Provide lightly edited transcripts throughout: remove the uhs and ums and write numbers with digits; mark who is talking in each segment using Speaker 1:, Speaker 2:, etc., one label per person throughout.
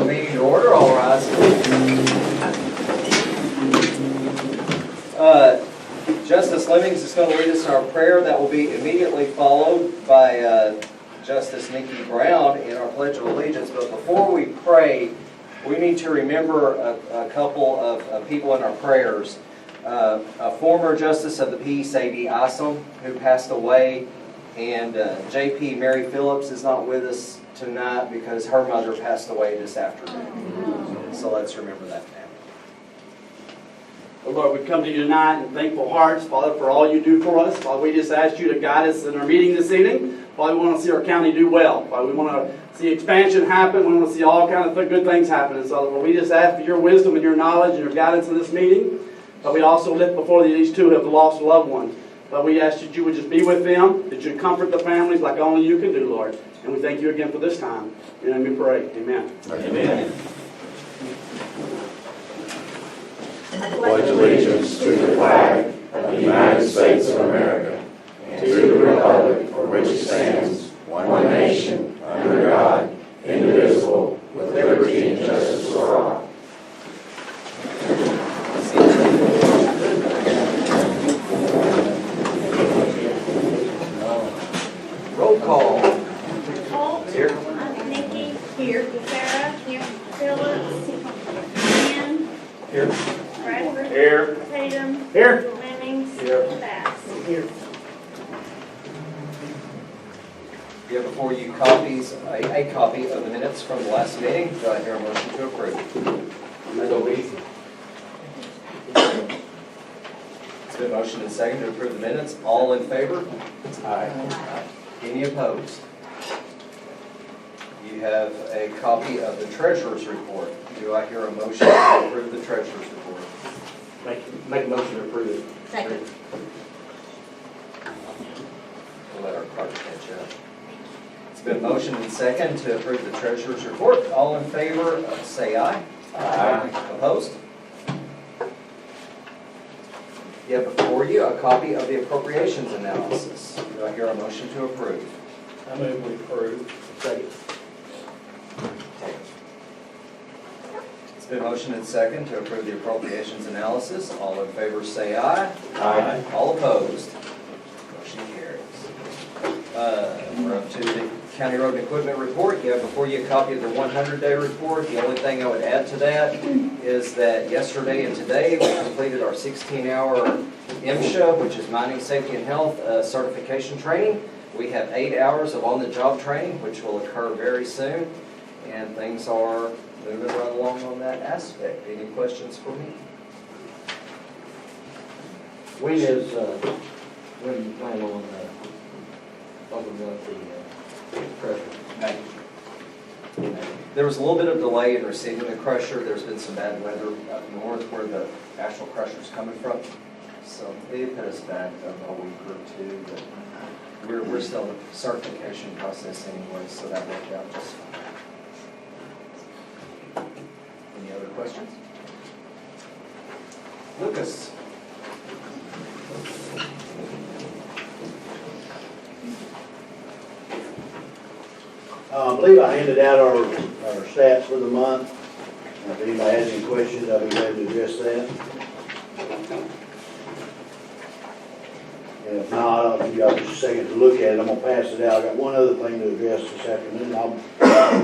Speaker 1: meeting to order. All rise. Justice Lemmings is going to lead us in our prayer. That will be immediately followed by Justice Nikki Brown in our Pledge of Allegiance. But before we pray, we need to remember a couple of people in our prayers. A former Justice of the Peace, A.D. Isom, who passed away, and J.P. Mary Phillips is not with us tonight because her mother passed away this afternoon. So let's remember that now.
Speaker 2: Well, Lord, we come to you tonight in thankful hearts, Father, for all you do for us. Father, we just ask you to guide us in our meeting this evening. Father, we want to see our county do well. Father, we want to see expansion happen. We want to see all kinds of good things happen. And so, Lord, we just ask for your wisdom and your knowledge and your guidance in this meeting. But we also lift before these two who have lost loved ones. But we ask that you would just be with them, that you comfort the families like only you can do, Lord. And we thank you again for this time. In your name we pray. Amen.
Speaker 3: Amen. Pledge allegiance to the flag of the United States of America and to the republic for which it stands, one nation, under God, indivisible, with liberty and justice for all.
Speaker 1: Roll call.
Speaker 4: Holt.
Speaker 1: Here.
Speaker 4: Nikki. Here. Sarah. Here. Phillips. Dan.
Speaker 1: Here.
Speaker 4: Bradford.
Speaker 2: Here.
Speaker 4: Tatum.
Speaker 2: Here.
Speaker 4: Lemmings.
Speaker 1: Here.
Speaker 4: Bass.
Speaker 2: Here.
Speaker 1: You have before you copies, a copy of the minutes from the last meeting. Do I hear a motion to approve?
Speaker 2: So easy.
Speaker 1: It's been motioned and seconded to approve the minutes. All in favor?
Speaker 2: Aye.
Speaker 1: Any opposed? You have a copy of the treasurer's report. Do I hear a motion to approve the treasurer's report?
Speaker 2: Make a motion to approve it.
Speaker 4: Second.
Speaker 1: We'll let our clerk catch up. It's been motioned and seconded to approve the treasurer's report. All in favor, say aye.
Speaker 2: Aye.
Speaker 1: Opposed? You have before you a copy of the appropriations analysis. Do I hear a motion to approve?
Speaker 2: I move we approve. Second.
Speaker 1: It's been motioned and seconded to approve the appropriations analysis. All in favor say aye.
Speaker 2: Aye.
Speaker 1: All opposed? Motion carries. We're up to the County Road and Equipment Report. You have before you a copy of the 100-day report. The only thing I would add to that is that yesterday and today we completed our 16-hour MSHA, which is Mining Safety and Health certification training. We have 8 hours of on-the-job training, which will occur very soon, and things are moving right along on that aspect. Any questions for me?
Speaker 5: When you plan on opening up the pressure?
Speaker 1: There was a little bit of delay in receiving the crusher. There's been some bad weather up north where the actual crusher's coming from. So it put us back a week or two, but we're still in the certification process anyway, so that worked out just fine. Any other questions? Lucas.
Speaker 6: I believe I handed out our stats for the month. If anybody has any questions, I'll be glad to address that. And if not, I'll give y'all just a second to look at it. I'm going to pass it out. I got one other thing to address this afternoon. I'll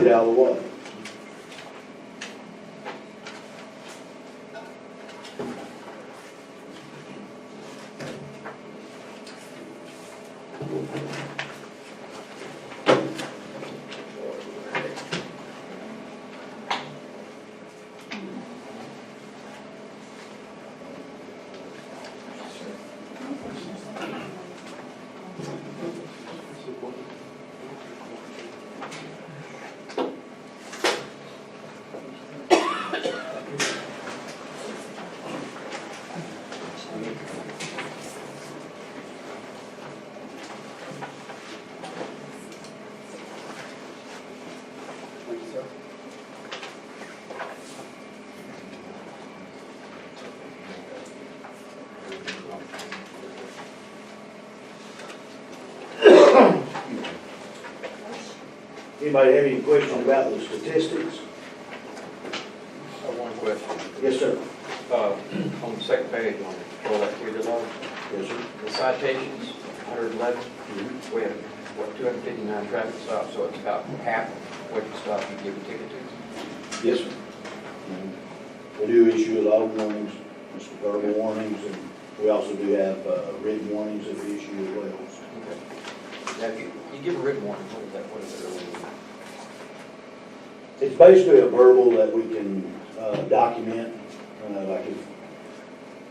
Speaker 6: get out of the way. Anybody have any questions about the statistics? Yes, sir.
Speaker 7: On the second page on patrol activity log,
Speaker 6: Yes, sir.
Speaker 7: the citations, 111, we have, what, 259 traffic stops, so it's about half what you stop you give a ticket to.
Speaker 6: Yes, sir. We do issue a lot of warnings, just verbal warnings, and we also do have written warnings that we issue as well.
Speaker 7: Okay. Now, if you give a written warning, what is it really mean?
Speaker 6: It's basically a verbal that we can document, like if,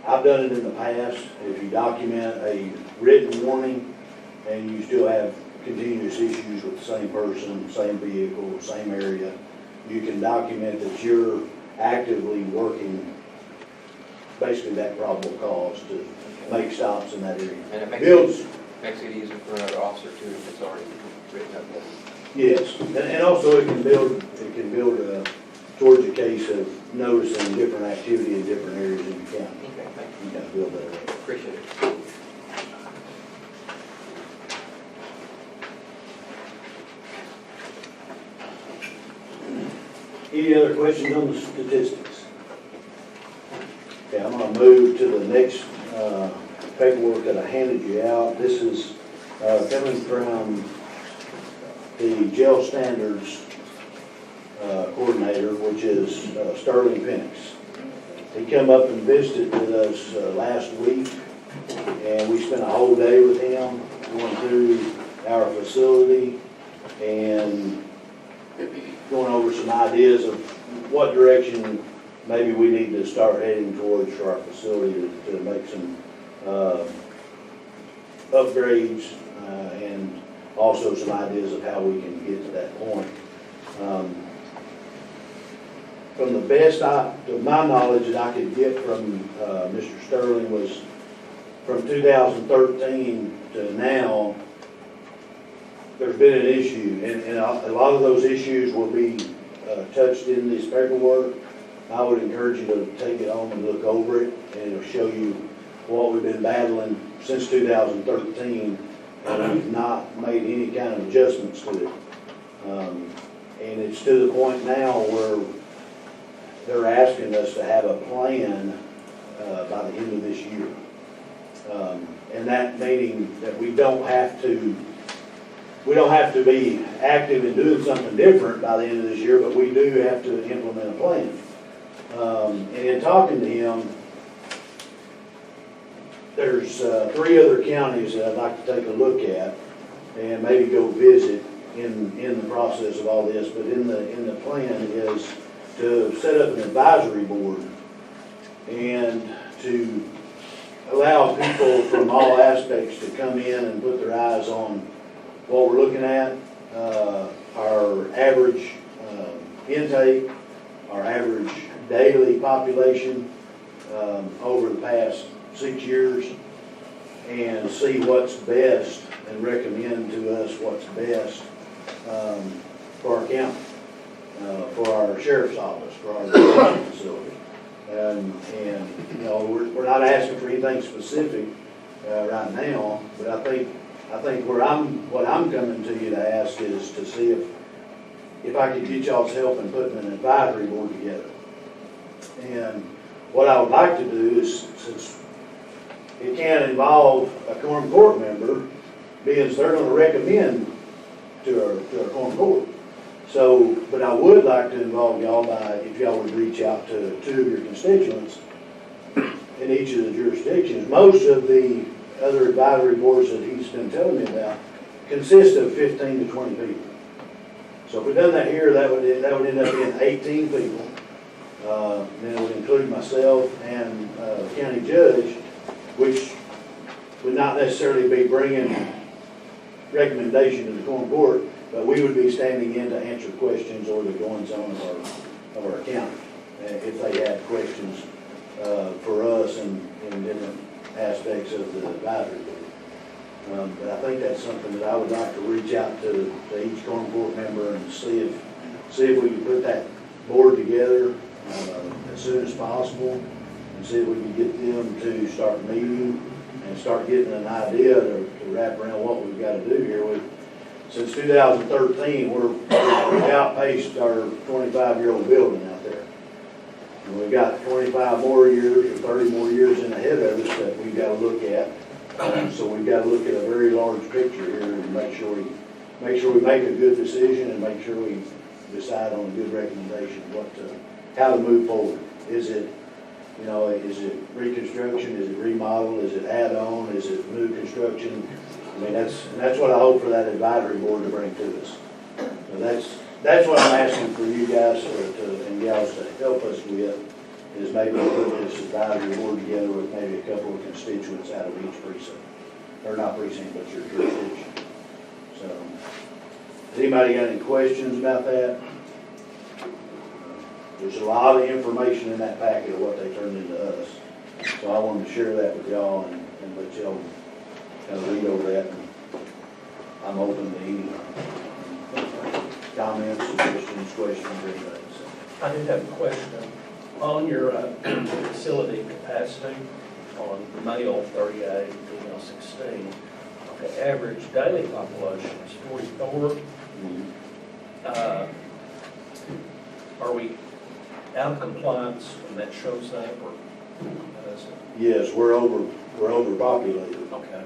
Speaker 6: I've done it in the past, if you document a written warning and you still have continuous issues with the same person, same vehicle, same area, you can document that you're actively working basically that probable cause to make stops in that area.
Speaker 7: And it makes it easier for another officer too if it's already written up there.
Speaker 6: Yes, and also it can build towards a case of noticing different activity in different areas in the county.
Speaker 7: Okay, thank
Speaker 6: You can build that up.
Speaker 7: you. Appreciate it.
Speaker 6: Any other questions on the statistics? Okay, I'm gonna move to the next paperwork that I handed you out. This is coming from the jail standards coordinator, which is Sterling Penix. He came up and visited with us last week, and we spent a whole day with him going through our facility and going over some ideas of what direction maybe we need to start heading towards for our facility to make some upgrades and also some ideas of how we can get to that point. From the best of my knowledge that I could get from Mr. Sterling was from 2013 to now, there's been an issue, and a lot of those issues will be touched in this paperwork. I would encourage you to take it home and look over it, and it'll show you what we've been battling since 2013, and we've not made any kind of adjustments to it. And it's to the point now where they're asking us to have a plan by the end of this year. And that meaning that we don't have to be active in doing something different by the end of this year, but we do have to implement a plan. And in talking to him, there's 3 other counties that I'd like to take a look at and maybe go visit in the process of all this. But in the plan is to set up an advisory board and to allow people from all aspects to come in and put their eyes on what we're looking at, our average intake, our average daily population over the past 6 years, and see what's best and recommend to us what's best for our county, for our sheriff's office, for our detention facility. And you know, we're not asking for anything specific right now, but I think what I'm coming to you to ask is to see if I could get y'all's help in putting an advisory board together. And what I would like to do is, since it can't involve a quorum court member, being they're going to recommend to our quorum court. So, but I would like to involve y'all by, if y'all would reach out to 2 of your constituents in each of the jurisdictions. Most of the other advisory boards that he's been telling me about consist of 15 to 20 people. So if we done that here, that would end up being 18 people. Then it would include myself and the county judge, which would not necessarily be bringing recommendation to the quorum court, but we would be standing in to answer questions or the goings-on of our county if they had questions for us in different aspects of the advisory board. But I think that's something that I would like to reach out to each quorum court member and see if we can put that board together as soon as possible, and see if we can get them to start meeting and start getting an idea to wrap around what we've got to do here. Since 2013, we've outpaced our 25-year-old building out there. And we've got 25 more years or 30 more years in ahead of us that we've got to look at. So we've got to look at a very large picture here and make sure we make a good decision and make sure we decide on a good recommendation of how to move forward. Is it reconstruction? Is it remodel? Is it add-on? Is it new construction? I mean, that's what I hope for that advisory board to bring to us. So that's what I'm asking for you guys and gals to help us with, is maybe put this advisory board together with maybe a couple of constituents out of each precinct. Or not precinct, but your jurisdiction. So, has anybody got any questions about that? There's a lot of information in that packet of what they turned into us. So I wanted to share that with y'all and let y'all kind of read over that. And I'm open to any comments, suggestions, questions, or anything. So.
Speaker 8: I did have a question. On your facility capacity on male 38 and female 16, the average daily population is 44. Are we out of compliance when that shows up, or how does it?
Speaker 6: Yes, we're overpopulated.
Speaker 8: Okay.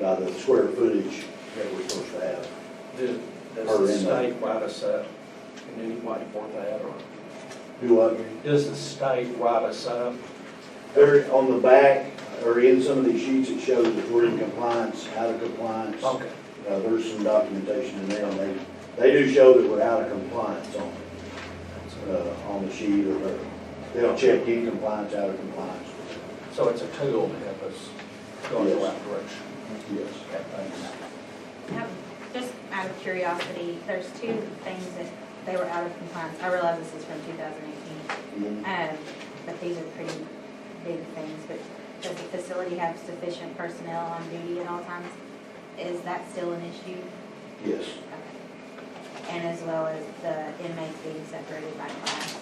Speaker 6: By the square footage that we're supposed to have.
Speaker 8: Does the state write us up in any way for that, or
Speaker 6: Do what?
Speaker 8: does the state write us up?
Speaker 6: There, on the back, or in some of these sheets, it shows that we're in compliance, out of compliance.
Speaker 8: Okay.
Speaker 6: There's some documentation in there, and they do show that we're out of compliance on the sheet, or they'll check in compliance, out of compliance.
Speaker 8: So it's a tool to help us go in the
Speaker 6: Yes.
Speaker 8: right direction.
Speaker 6: Yes.
Speaker 8: Okay, thanks.
Speaker 9: Just out of curiosity, there's two things that they were out of compliance. I realize this is from 2018, but these are pretty big things. But does the facility have sufficient personnel on duty at all times? Is that still an issue?
Speaker 6: Yes.
Speaker 9: Okay. And as well as the inmates being separated by class?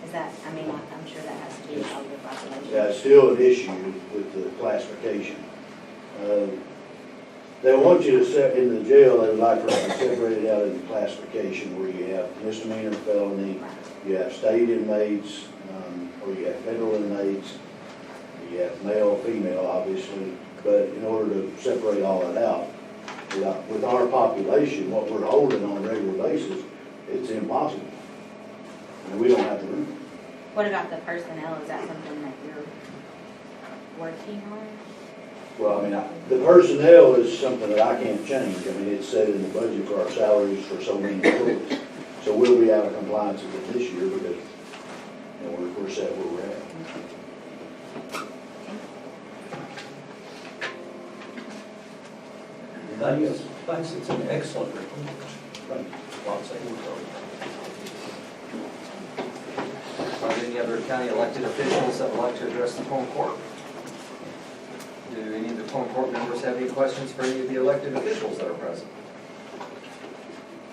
Speaker 9: Is that, I mean, I'm sure that has to do with all the population.
Speaker 6: Yeah, it's still an issue with the classification. They want you to set in the jail, they would like for it to be separated out in the classification where you have misdemeanor, felony, you have state inmates, or you have federal inmates, you have male, female, obviously, but in order to separate all that out, with our population, what we're holding on a regular basis, it's impossible. And we don't have the room.
Speaker 9: What about the personnel? Is that something that you're working on?
Speaker 6: Well, I mean, the personnel is something that I can't change. I mean, it's set in the budget for our salaries for so many employees. So we'll be out of compliance with it this year because, we're set where we're at.
Speaker 8: Thanks, it's an excellent report.
Speaker 6: Thank you.
Speaker 8: Lots of info.
Speaker 1: Are there any other county elected officials that would like to address the Pullen Court? Do any of the Pullen Court members have any questions for any of the elected officials that are present?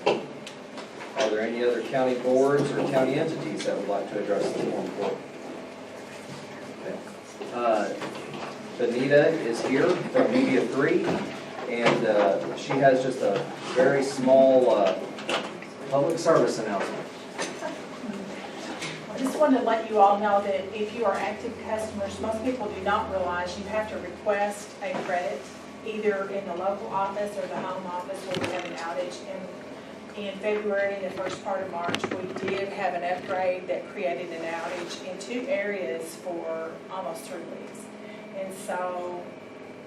Speaker 1: Are there any other county boards or county entities that would like to address the Pullen Court? Okay. Benita is here from Meeting Apr, and she has just a very small public service announcement.
Speaker 10: I just wanted to let you all know that if you are active customers, most people do not realize you have to request a credit either in the local office or the home office when we have an outage. And in February and the first part of March, we did have an upgrade that created an outage in 2 areas for almost 3 weeks. And so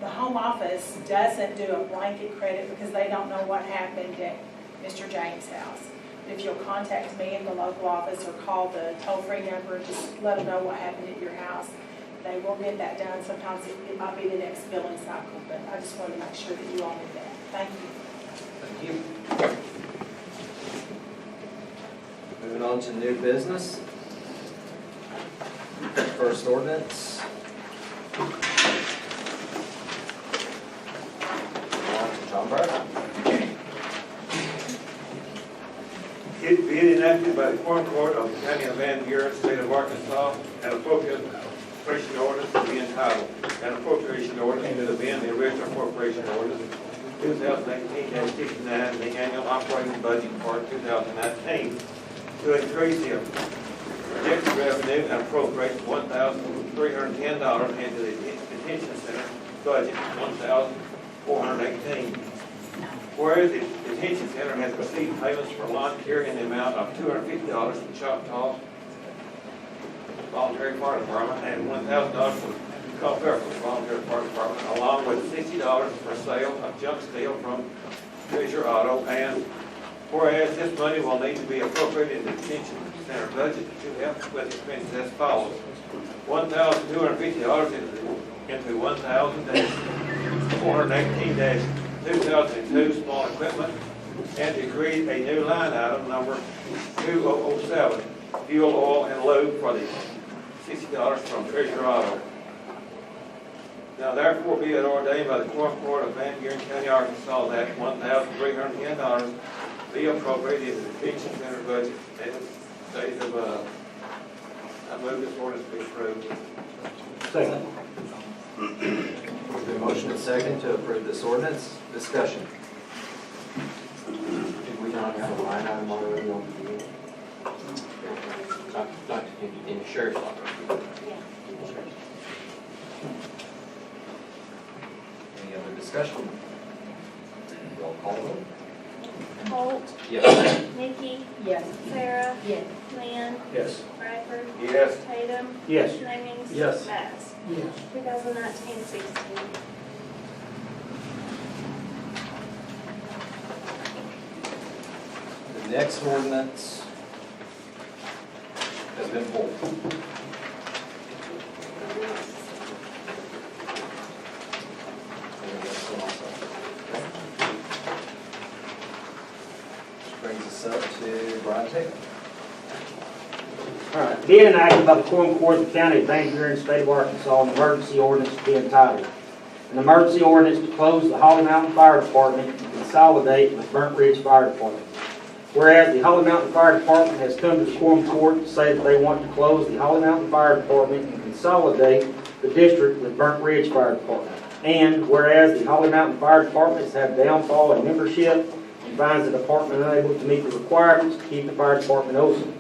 Speaker 10: the home office doesn't do a blanket credit because they don't know what happened at Mr. James' house. If you'll contact me in the local office or call the toll-free number, just let them know what happened at your house. They will get that done. Sometimes it might be the next billing cycle, but I just wanted to make sure that you all knew that. Thank you.
Speaker 1: Thank you. Moving on to new business. First ordinance. John Bradford.
Speaker 11: It being enacted by the Pullen Court of the County of Van Buren, State of Arkansas, an appropriation ordinance to be entitled, an appropriation ordinance to amend the original appropriation ordinance 2018-69, the annual operating budget for 2019, to increase the projected revenue and appropriate $1,310 into the detention center budget, $1,418. Whereas the detention center has received payments for lawn care in the amount of $250 from Choctaw Voluntary Fire Department and $1,000 from Culpeper Volunteer Fire Department, along with $60 for sale of junk steel from Treasure Auto. And whereas this money will need to be appropriated in the detention center budget to help with expenses as follows: $1,250 into 1,418-2002 small equipment, and to create a new line item number 2007, fuel, oil, and lube for the $60 from Treasure Auto. Now therefore be it ordained by the Quorum Court of Van Buren County, Arkansas, that $1,310 be appropriated in the detention center budget as stated above. I move this ordinance be approved.
Speaker 5: Second.
Speaker 1: There's been a motion and second to approve this ordinance. Discussion.
Speaker 7: Did we not have a line item already on the deal? Not in the sheriff's office.
Speaker 1: Any other discussion? Roll call vote.
Speaker 4: Holt,
Speaker 1: Yes.
Speaker 4: Nikki,
Speaker 9: Yes.
Speaker 4: Sarah,
Speaker 9: Yes.
Speaker 4: Lynn,
Speaker 8: Yes.
Speaker 4: Bradford,
Speaker 11: Yes.
Speaker 4: Tatum,
Speaker 5: Yes.
Speaker 4: Flemings.
Speaker 8: Yes.
Speaker 4: Bass.
Speaker 5: Yes.
Speaker 4: 2019-16.
Speaker 1: The next ordinance has been pulled. Which brings us up to Brian Taylor.
Speaker 5: All right, being enacted by the Quorum Court of the County of Van Buren, State of Arkansas, an emergency ordinance to be entitled, an emergency ordinance to close the Holly Mountain Fire Department and consolidate with Burnt Ridge Fire Department. Whereas the Holly Mountain Fire Department has come to the Quorum Court to say that they want to close the Holly Mountain Fire Department and consolidate the district with Burnt Ridge Fire Department. And whereas the Holly Mountain Fire Department has had downfall in membership and finds the department unable to meet the requirements to keep the fire department open.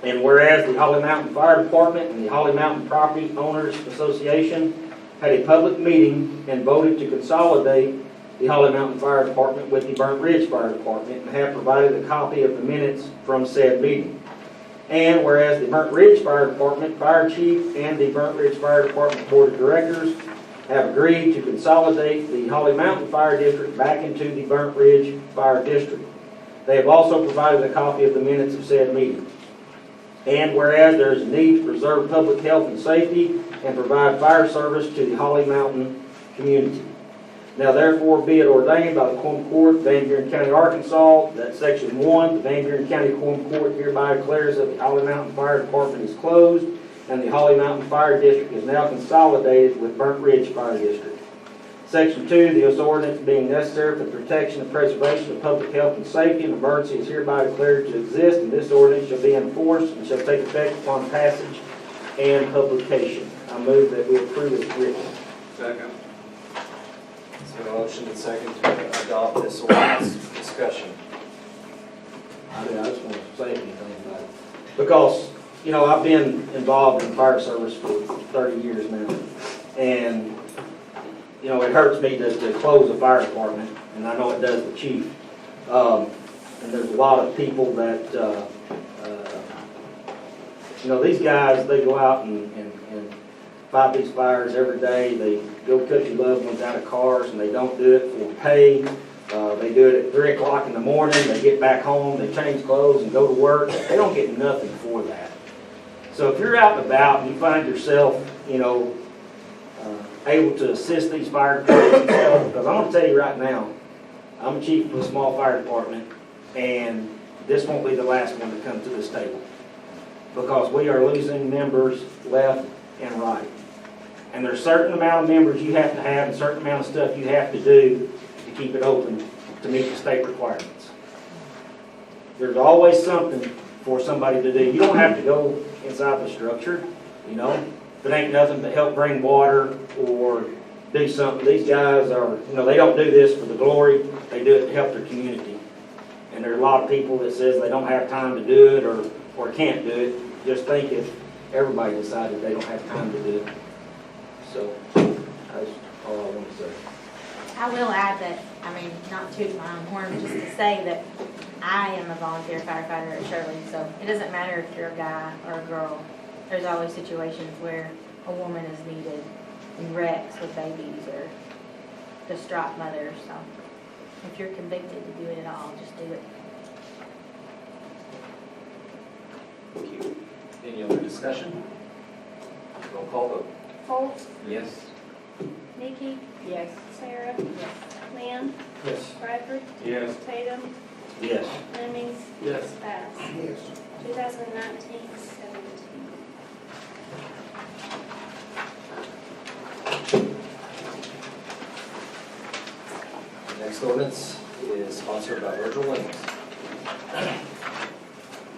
Speaker 5: And whereas the Holly Mountain Fire Department and the Holly Mountain Property Owners Association had a public meeting and voted to consolidate the Holly Mountain Fire Department with the Burnt Ridge Fire Department, and have provided a copy of the minutes from said meeting. And whereas the Burnt Ridge Fire Department, Fire Chief, and the Burnt Ridge Fire Department Board of Directors have agreed to consolidate the Holly Mountain Fire District back into the Burnt Ridge Fire District. They have also provided a copy of the minutes of said meeting. And whereas there is a need to preserve public health and safety and provide fire service to the Holly Mountain community. Now therefore be it ordained by the Quorum Court of Van Buren County, Arkansas, that Section 1, the Van Buren County Quorum Court hereby declares that the Holly Mountain Fire Department is closed and the Holly Mountain Fire District is now consolidated with Burnt Ridge Fire District. Section 2, this ordinance being necessary for the protection and preservation of public health and safety, an emergency is hereby declared to exist, and this ordinance shall be enforced and shall take effect upon passage and publication. I move that we approve as written.
Speaker 11: Second.
Speaker 1: So a motion and second to adopt this ordinance. Discussion.
Speaker 5: I just want to say anything about it. Because, you know, I've been involved in fire service for 30 years now. And, you know, it hurts me to close a fire department, and I know it does the chief. And there's a lot of people that, you know, these guys, they go out and fight these fires every day. They go cut your loved ones out of cars, and they don't do it for pay. They do it at 3 o'clock in the morning. They get back home, they change clothes and go to work. They don't get nothing for that. So if you're out and about and you find yourself, you know, able to assist these fire departments and stuff, because I'm going to tell you right now, I'm a chief of a small fire department, and this won't be the last one that comes to this table, because we are losing members left and right. And there's a certain amount of members you have to have and a certain amount of stuff you have to do to keep it open to meet the state requirements. There's always something for somebody to do. You don't have to go inside the structure, you know. If it ain't nothing but help bring water or do something. These guys are, you know, they don't do this for the glory. They do it to help their community. And there are a lot of people that says they don't have time to do it or or can't do it. Just think if everybody decided they don't have time to do it. So, that's all I want to say.
Speaker 9: I will add that, I mean, not toot my own horn, just to say that I am a volunteer firefighter at Shirley, so it doesn't matter if you're a guy or a girl. There's always situations where a woman is needed in wrecks with babies or distraught mothers, so if you're convicted to do it at all, just do it.
Speaker 1: Thank you. Any other discussion? Roll call vote.
Speaker 4: Holt,
Speaker 1: Yes.
Speaker 4: Nikki,
Speaker 9: Yes.
Speaker 4: Sarah, Lynn,
Speaker 8: Yes.
Speaker 4: Bradford,
Speaker 11: Yes.
Speaker 4: Tatum,
Speaker 5: Yes.
Speaker 4: Lemmings,
Speaker 2: Yes.
Speaker 4: Bass.
Speaker 8: Yes.
Speaker 4: 2019-17.
Speaker 1: The next ordinance is sponsored by Virgil Lemmings.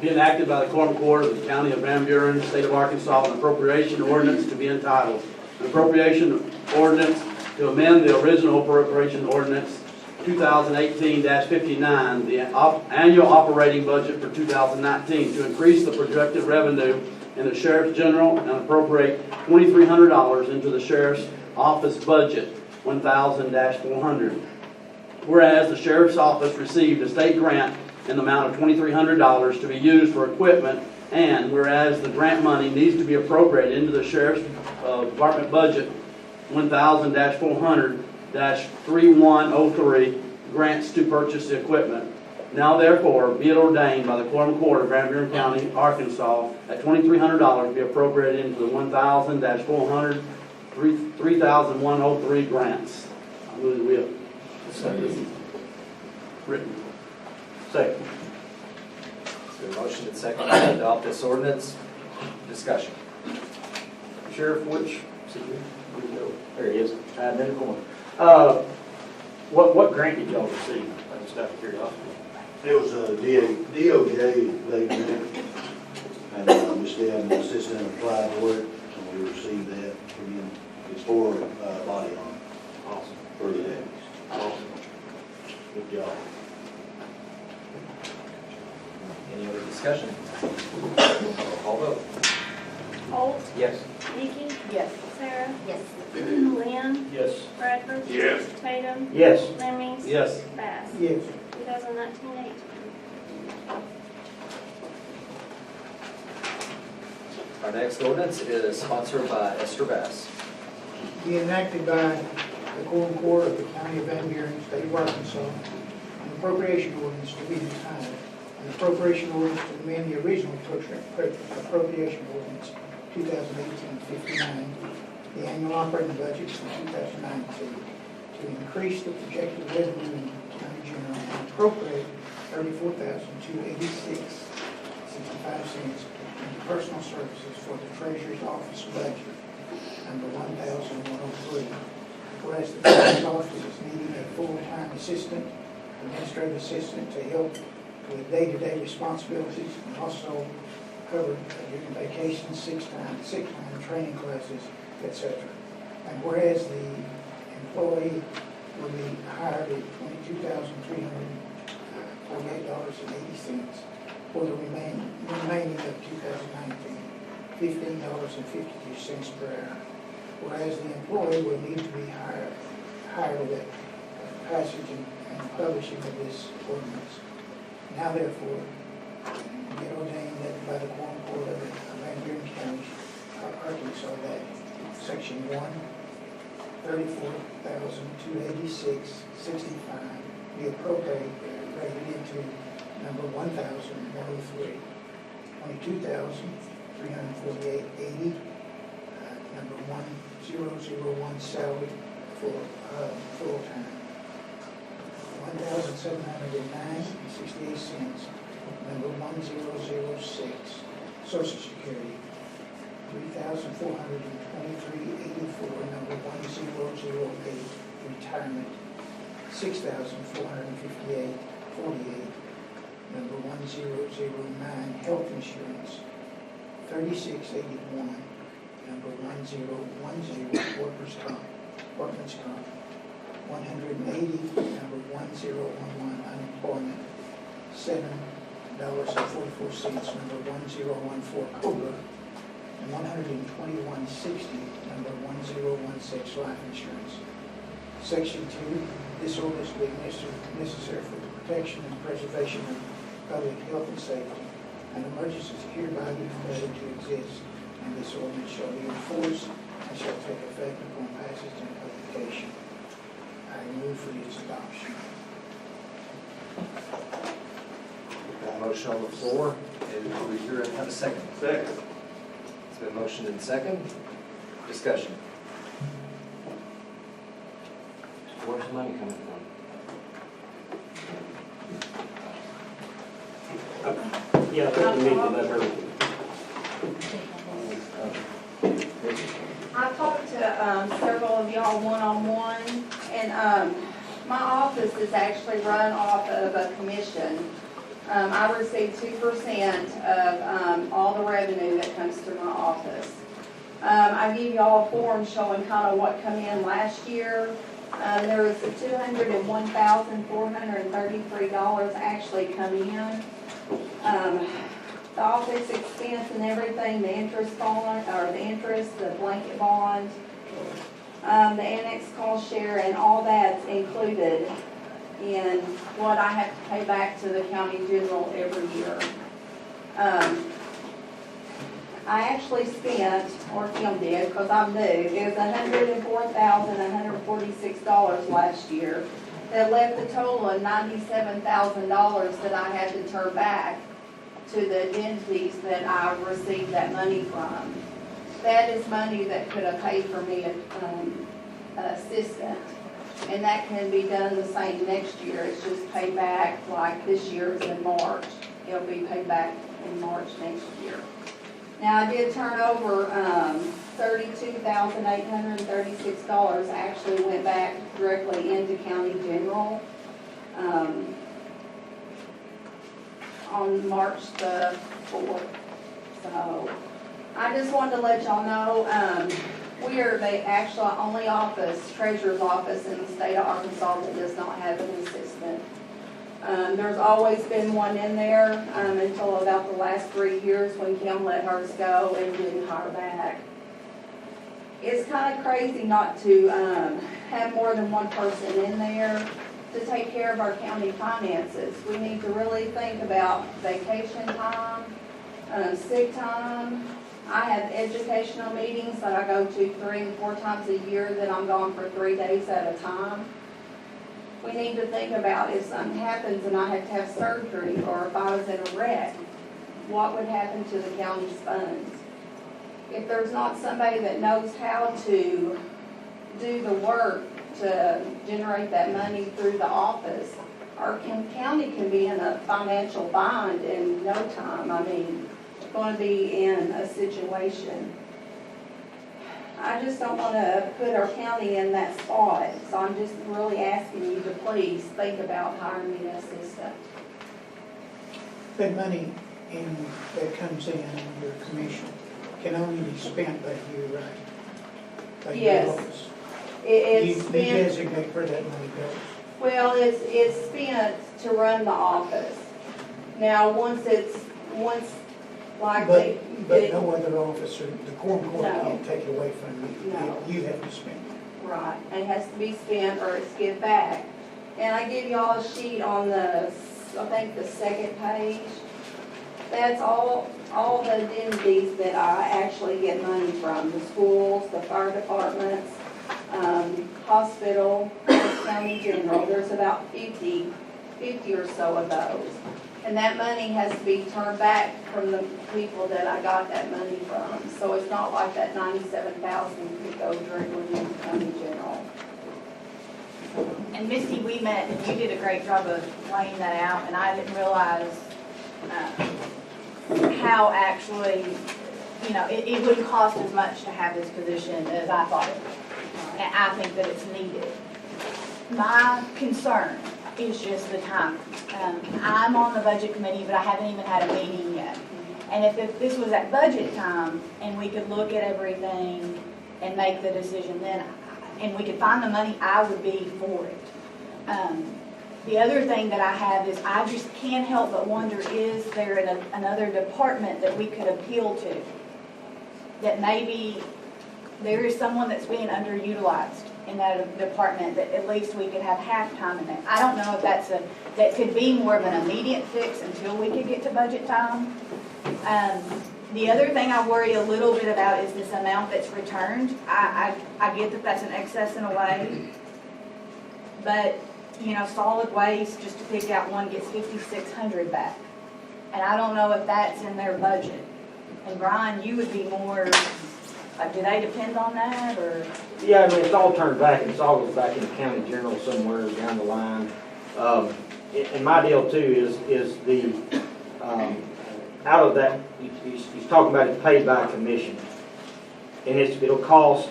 Speaker 2: Be enacted by the Quorum Court of the County of Van Buren, State of Arkansas, an appropriation ordinance to be entitled, an appropriation ordinance to amend the original appropriation ordinance 2018-59, the annual operating budget for 2019, to increase the projected revenue in the Sheriff's General and appropriate $2,300 into the Sheriff's Office budget, 1,000-400. Whereas the Sheriff's Office received a state grant in the amount of $2,300 to be used for equipment, and whereas the grant money needs to be appropriated into the Sheriff's Department budget, 1,000-400-3103, grants to purchase the equipment. Now therefore, be it ordained by the Quorum Court of Van Buren County, Arkansas, that $2,300 be appropriated into the 1,000-400-3,103 grants. I move that we have written.
Speaker 5: Second.
Speaker 1: So a motion and second to adopt this ordinance. Discussion.
Speaker 5: Sheriff, which, there he is, hiding in the corner. What grant did y'all receive? Just out of curiosity.
Speaker 6: It was a DOJ, they grant, and we still have an assistant applied for it, so we received that. Again, it's for body armor
Speaker 5: Awesome.
Speaker 6: for the deputies.
Speaker 5: Awesome. Good job.
Speaker 1: Any other discussion? Roll call vote.
Speaker 4: Holt,
Speaker 7: Yes.
Speaker 4: Nikki,
Speaker 9: Yes.
Speaker 4: Sarah,
Speaker 9: Yes.
Speaker 4: Lynn,
Speaker 8: Yes.
Speaker 4: Bradford,
Speaker 11: Yes.
Speaker 4: Tatum,
Speaker 5: Yes.
Speaker 4: Lemmings,
Speaker 2: Yes.
Speaker 4: Bass.
Speaker 8: Yes.
Speaker 4: 2019-18.
Speaker 1: Our next ordinance is sponsored by Esther Bass.
Speaker 12: Be enacted by the Quorum Court of the County of Van Buren, State of Arkansas, an appropriation ordinance to be entitled, an appropriation ordinance to amend the original appropriation ordinance 2018-59, the annual operating budget for 2019, to increase the projected revenue in the county general and appropriate $34,286.65 into personal services for the Treasurer's Office budget, number 1,103. Whereas the Treasurer's Office is needing a full-time assistant, administrative assistant to help with day-to-day responsibilities and also covered during vacations, sick time, training classes, etc. And whereas the employee will be hired at $22,348.80 for the remaining of 2019, $15.52 per hour. Whereas the employee will need to be hired at passage and publishing of this ordinance. Now therefore, be ordained that by the Quorum Court of Van Buren County, Arkansas, that Section 1, $34,286.65 be appropriated into number 1,103, $22,348.80, number 1001 salary for full-time, $1,709.68, number 1006, Social Security, $3,423.84, number 1008, retirement, $6,458.48, number 1009, health insurance, $36.81, number 1010, workman's comp, $180, number 1011, unemployment, $7 number 1014 Cobra, and $121.60, number 1016 life insurance. Section 2, this ordinance being necessary for the protection and preservation of public health and safety, an emergency is hereby declared to exist, and this ordinance shall be enforced and shall take effect upon passage and publication. I move for its adoption.
Speaker 1: Got a motion on the floor, and do we hear have a second?
Speaker 11: Second.
Speaker 1: It's been motioned and second. Discussion.
Speaker 5: Where's the money coming from? Yeah, I think we need to let her.
Speaker 13: I talked to several of y'all one-on-one, and my office is actually run off of a commission. I receive 2% of all the revenue that comes to my office. I give y'all a form showing kind of what come in last year. There was $201,433 actually come in. The office expense and everything, the interest bond, or the interest, the blanket bond, the annex cost share, and all that's included in what I have to pay back to the county general every year. I actually spent, or Kim did, because I'm new, it was $104,146 last year. That left a total of $97,000 that I had to turn back to the entities that I received that money from. That is money that could have paid for me an assistant. And that can be done the same next year. It's just paid back, like this year is in March. It'll be paid back in March next year. Now, I did turn over $32,836 actually went back directly into county general on March the 4th. So I just wanted to let y'all know we are the actual only office, treasurer's office in the state of Arkansas that does not have an assistant. There's always been one in there until about the last 3 years when Kim let hers go and didn't hire back. It's kind of crazy not to have more than one person in there to take care of our county finances. We need to really think about vacation time, sick time. I have educational meetings that I go to 3 and 4 times a year that I'm gone for 3 days at a time. We need to think about if something happens and I have to have surgery, or if I was in a wreck, what would happen to the county's funds? If there's not somebody that knows how to do the work to generate that money through the office, our county can be in a financial bind in no time. I mean, going to be in a situation. I just don't want to put our county in that spot, so I'm just really asking you to please think about hiring me an assistant.
Speaker 12: That money that comes in your commission can only be spent by you, right? By your
Speaker 13: Yes.
Speaker 12: office.
Speaker 13: It's
Speaker 12: You
Speaker 13: spent,
Speaker 12: designate where that money goes.
Speaker 13: well, it's spent to run the office. Now, once like
Speaker 12: But
Speaker 13: they,
Speaker 12: no other officer, the court
Speaker 13: No.
Speaker 12: can't take it away from you.
Speaker 13: No.
Speaker 12: You have to spend it.
Speaker 13: right, it has to be spent or it's give back. And I give y'all a sheet on the, I think the second page. That's all the entities that I actually get money from, the schools, the fire departments, hospital, county general. There's about 50 or so of those. And that money has to be turned back from the people that I got that money from. So it's not like that $97,000 could go directly into county general.
Speaker 9: And Misty, we met, and you did a great job of laying that out, and I didn't realize how actually, it wouldn't cost as much to have this position as I thought it would. And I think that it's needed. My concern is just the time. I'm on the budget committee, but I haven't even had a meeting yet. And if this was at budget time, and we could look at everything and make the decision then, and we could find the money, I would be for it.
Speaker 14: The other thing that I have is I just can't help but wonder, is there another department that we could appeal to? That maybe there is someone that's being underutilized in that department, that at least we could have half-time in there. I don't know if that could be more of an immediate fix until we could get to budget time. The other thing I worry a little bit about is this amount that's returned. I get that that's an excess in a way, but, you know, solid waste, just to pick out one, gets $5,600 back. And I don't know if that's in their budget. And Brian, you would be more, do they depend on that, or?
Speaker 5: Yeah, I mean, it's all turned back, and it's all goes back in the county general somewhere down the line. And my deal too is the, out of that, he's talking about it paid by commission. And it'll cost,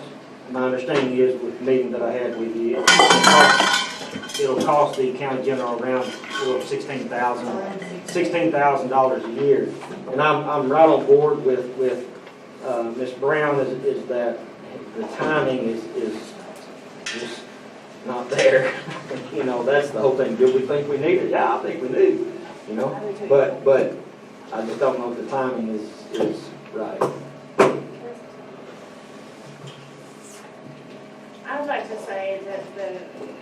Speaker 5: my understanding is with the meeting that I had with you, it'll cost the county general around $16,000 a year. And I'm right on board with Ms. Brown is that the timing is just not there. You know, that's the whole thing. Do we think we need it? Yeah, I think we do. You know, but I just don't know if the timing is right.
Speaker 4: I would like to say that the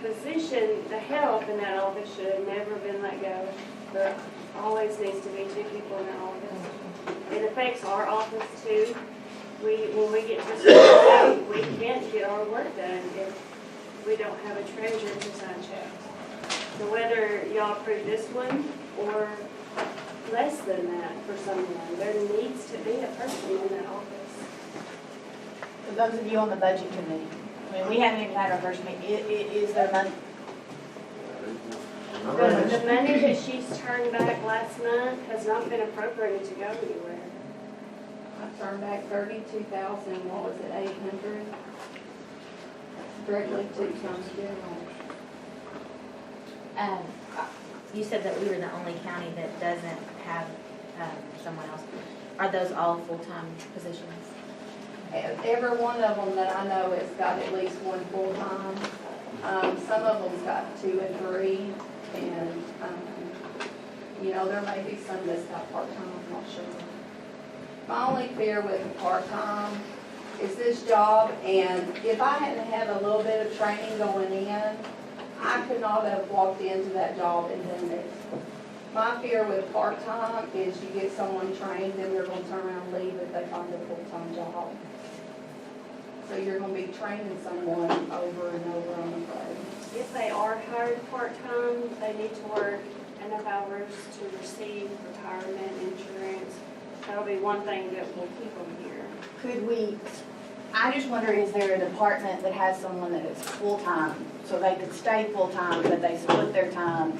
Speaker 4: position, the help in that office should have never been let go. There always needs to be 2 people in that office. It affects our office too. When we get to school, we can't get our work done if we don't have a treasurer to sign checks. So whether y'all approve this one or less than that for someone, there needs to be a person in that office.
Speaker 14: For those of you on the budget committee, I mean, we haven't even had our first meeting. Is there money?
Speaker 4: The money that she's turned back last month has not been appropriated to go anywhere.
Speaker 13: I turned back 32,000, what was it, 800? Directly to county general.
Speaker 9: You said that we were the only county that doesn't have someone else. Are those all full-time positions?
Speaker 13: Every one of them that I know has got at least one full-time. Some of them's got 2 and 3, and, you know, there may be some that's got part-time, I'm not sure. My only fear with the part-time is this job, and if I hadn't had a little bit of training going in, I could not have walked into that job and done it. My fear with part-time is you get someone trained, then they're gonna turn around and leave if they find a full-time job. So you're gonna be training someone over and over, I'm afraid.
Speaker 4: If they are hired part-time, they need to work enough hours to receive retirement insurance. That'll be one thing that will keep them here.
Speaker 14: Could we, I just wonder, is there a department that has someone that is full-time, so they could stay full-time, but they split their time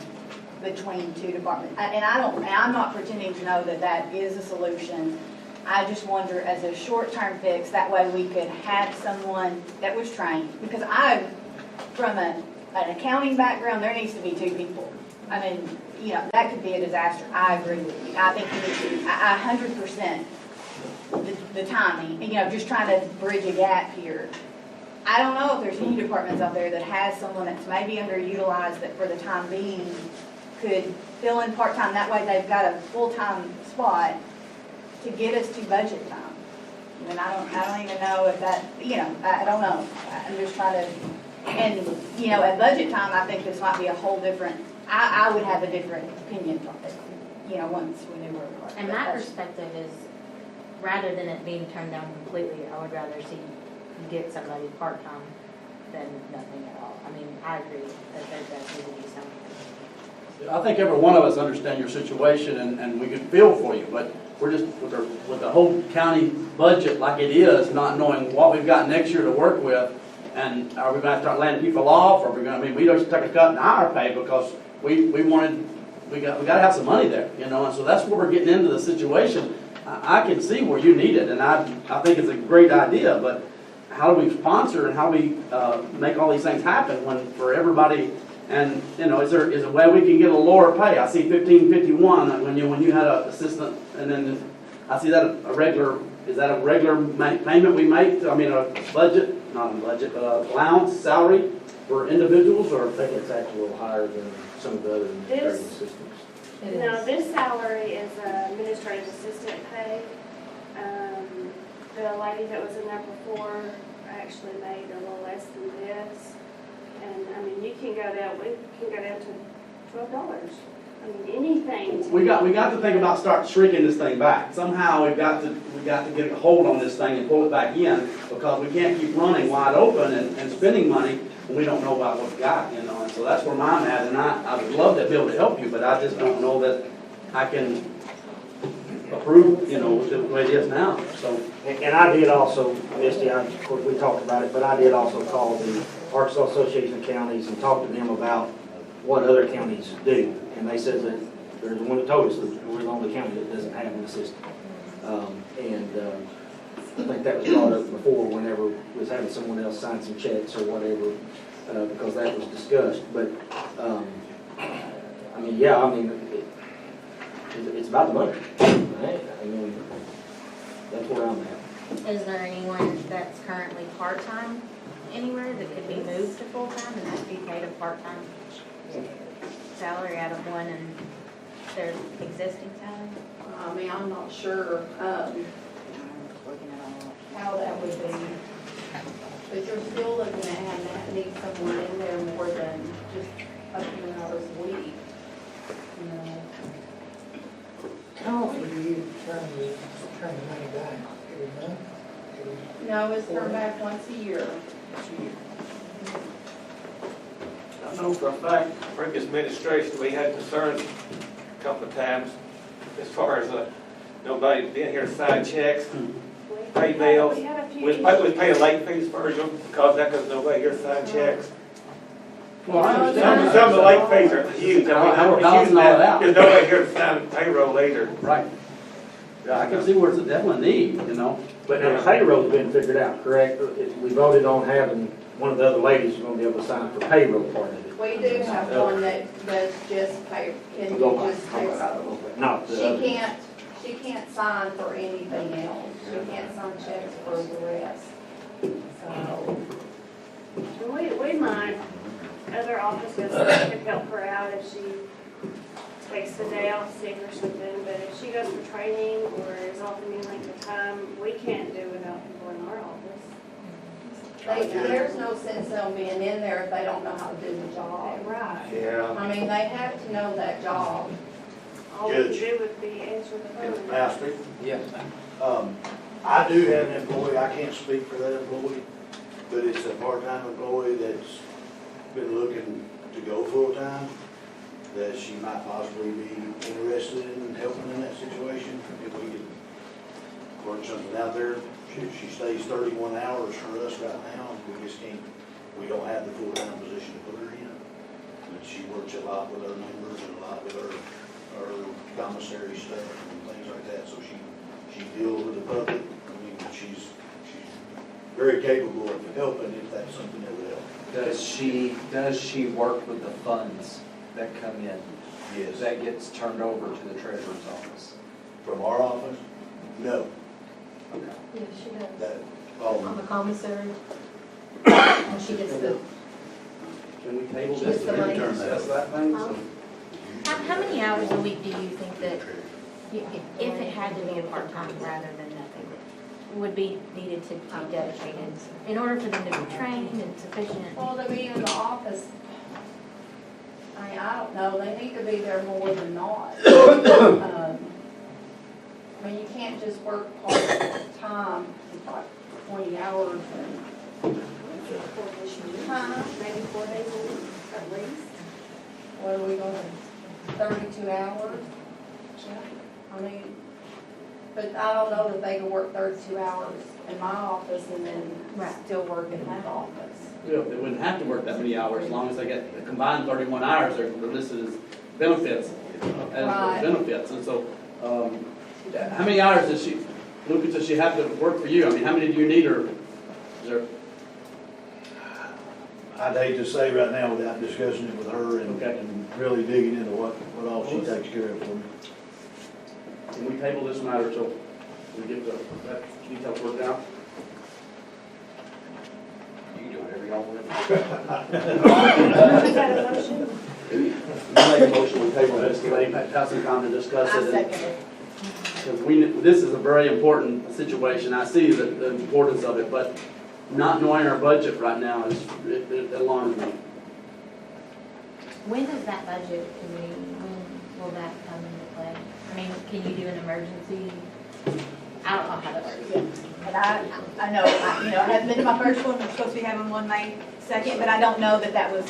Speaker 14: between 2 departments? And I'm not pretending to know that that is a solution. I just wonder, as a short-term fix, that way we could have someone that was trained. Because from an accounting background, there needs to be 2 people. I mean, you know, that could be a disaster. I agree with you. I think we need to, 100%. The timing, you know, just trying to bridge a gap here. I don't know if there's any departments out there that has someone that's maybe underutilized that for the time being could fill in part-time. That way they've got a full-time spot to get us to budget time. And I don't even know if that, you know, I don't know. I'm just trying to, and, you know, at budget time, I think this might be a whole different, I would have a different opinion from it, you know, once we knew where we were.
Speaker 9: And my perspective is, rather than it being turned down completely, I would rather see you get somebody part-time than nothing at all. I mean, I agree that there does need to be something.
Speaker 2: I think every one of us understand your situation, and we can feel for you, but we're just, with the whole county budget like it is, not knowing what we've got next year to work with, and are we going to start laying people off, or are we going to, I mean, we don't take a cut in our pay because we got to have some money there, you know, and so that's where we're getting into the situation. I can see where you need it, and I think it's a great idea, but how do we sponsor and how do we make all these things happen when for everybody? And you know, is there a way we can get a lower pay? I see 1551 when you had an assistant, and then I see that a regular. Is that a regular payment we make? I mean, a budget, not a budget, allowance, salary for individuals, or
Speaker 5: I think it's actually a little higher than some of the other administrative assistants.
Speaker 4: No, this salary is administrative assistant pay. The lady that was in there before actually made a little less than this. And, I mean, you can go down, we can go down to $12. I mean, anything.
Speaker 2: We got to think about start shrinking this thing back. Somehow we got to get a hold on this thing and pull it back in, because we can't keep running wide open and spending money when we don't know about what we got, you know. And so that's where I'm at, and I would love to be able to help you, but I just don't know that I can approve, you know, the way it is now, so.
Speaker 5: And I did also, Misty, of course, we talked about it, but I did also call the Arkansas Association of Counties and talk to them about what other counties do. And they said that they're the one that told us that we're the only county that doesn't have an assistant. I think that was brought up before whenever we was having someone else sign some checks or whatever, because that was discussed. But, I mean, yeah, I mean, it's about the money, right? I mean, that's where I'm at.
Speaker 9: Is there anyone that's currently part-time anywhere that could be moved to full-time and that'd be paid a part-time salary out of one and their existing salary?
Speaker 13: I mean, I'm not sure, how that would be. But you're still looking at having that need someone in there more than just a few hours a week, you know.
Speaker 12: How often do you turn the money back? Every month?
Speaker 13: No, it's turned back once a year.
Speaker 11: I know for a fact, previous administration, we had concerns a couple of times as far as nobody being here to sign checks, pay bills.
Speaker 4: We had a few
Speaker 11: We pay late fees for them because nobody here to sign checks.
Speaker 2: Well, I understand.
Speaker 11: Some of the late fees are huge. I
Speaker 2: We're
Speaker 11: mean,
Speaker 2: balancing all that out.
Speaker 11: there's nobody here to sign payroll either.
Speaker 2: Right. Yeah, I can see where it's a definite need, you know.
Speaker 5: But now the payroll's been figured out, correct? We voted on having one of the other ladies going to be able to sign for payroll part of it.
Speaker 13: We do have one that's just pay, can just payroll.
Speaker 5: Not the other.
Speaker 13: She can't sign for anything else. She can't sign checks for the rest. So,
Speaker 4: We might, other offices could help her out if she takes the day off sick or something, but if she goes for training or is off any length of time, we can't do without people in our office.
Speaker 13: there's no sense them being in there if they don't know how to do the job.
Speaker 4: Right.
Speaker 11: Yeah.
Speaker 13: I mean, they have to know that job.
Speaker 4: All we
Speaker 6: Judge.
Speaker 4: do would be answer the phone.
Speaker 6: Pastor,
Speaker 7: Yes.
Speaker 6: I do have an employee, I can't speak for that employee, but it's a part-time employee that's been looking to go full-time, that she might possibly be interested in helping in that situation. If we could work something out there, she stays 31 hours for us right now, we just can't, we don't have the full-time position to put her in. But she works a lot with our members and a lot with our commissary stuff and things like that, so she deals with the public. I mean, she's very capable of helping if that's something that would help.
Speaker 15: Does she work with the funds that come in?
Speaker 6: Yes.
Speaker 15: That gets turned over to the treasurer's office?
Speaker 6: From our office? No.
Speaker 15: Okay.
Speaker 16: Yeah, she does.
Speaker 6: That,
Speaker 16: On the commissary. And she gets the,
Speaker 2: Can we table
Speaker 16: She
Speaker 2: this
Speaker 16: gets the
Speaker 2: and
Speaker 16: money.
Speaker 2: discuss that thing? So-
Speaker 9: How many hours a week do you think that, if it had to be a part-time rather than nothing, would be needed to be dedicated in order for them to be trained and sufficient?
Speaker 13: Well, to be in the office, I mean, I don't know, they need to be there more than not. I mean, you can't just work part-time, like 20 hours and,
Speaker 4: Maybe 4 days a week at least.
Speaker 13: what are we going, 32 hours? I mean, but I don't know that they can work 32 hours in my office and then still work in that office.
Speaker 2: Yeah, they wouldn't have to work that many hours, as long as they get the combined 31 hours, they're listed as benefits,
Speaker 13: Right.
Speaker 2: benefits. And so, how many hours does she, Lucas, does she have to work for you? I mean, how many do you need, or is there?
Speaker 6: I'd hate to say right now without discussing it with her and
Speaker 2: Okay.
Speaker 6: and really digging into what all she takes care of for me.
Speaker 2: Can we table this matter till we get that details worked out?
Speaker 15: You can do whatever y'all want.
Speaker 4: Is that a motion?
Speaker 2: make a motion, we table this, to have some time to discuss
Speaker 14: I
Speaker 2: it.
Speaker 14: second it.
Speaker 2: Because this is a very important situation. I see the importance of it, but not knowing our budget right now it alarms me.
Speaker 9: When does that budget, when will that come into play? I mean, can you do an emergency? I don't know how that works.
Speaker 14: Yeah. And I know, it hasn't been my first one, we're supposed to be having one May 2nd, but I don't know that was,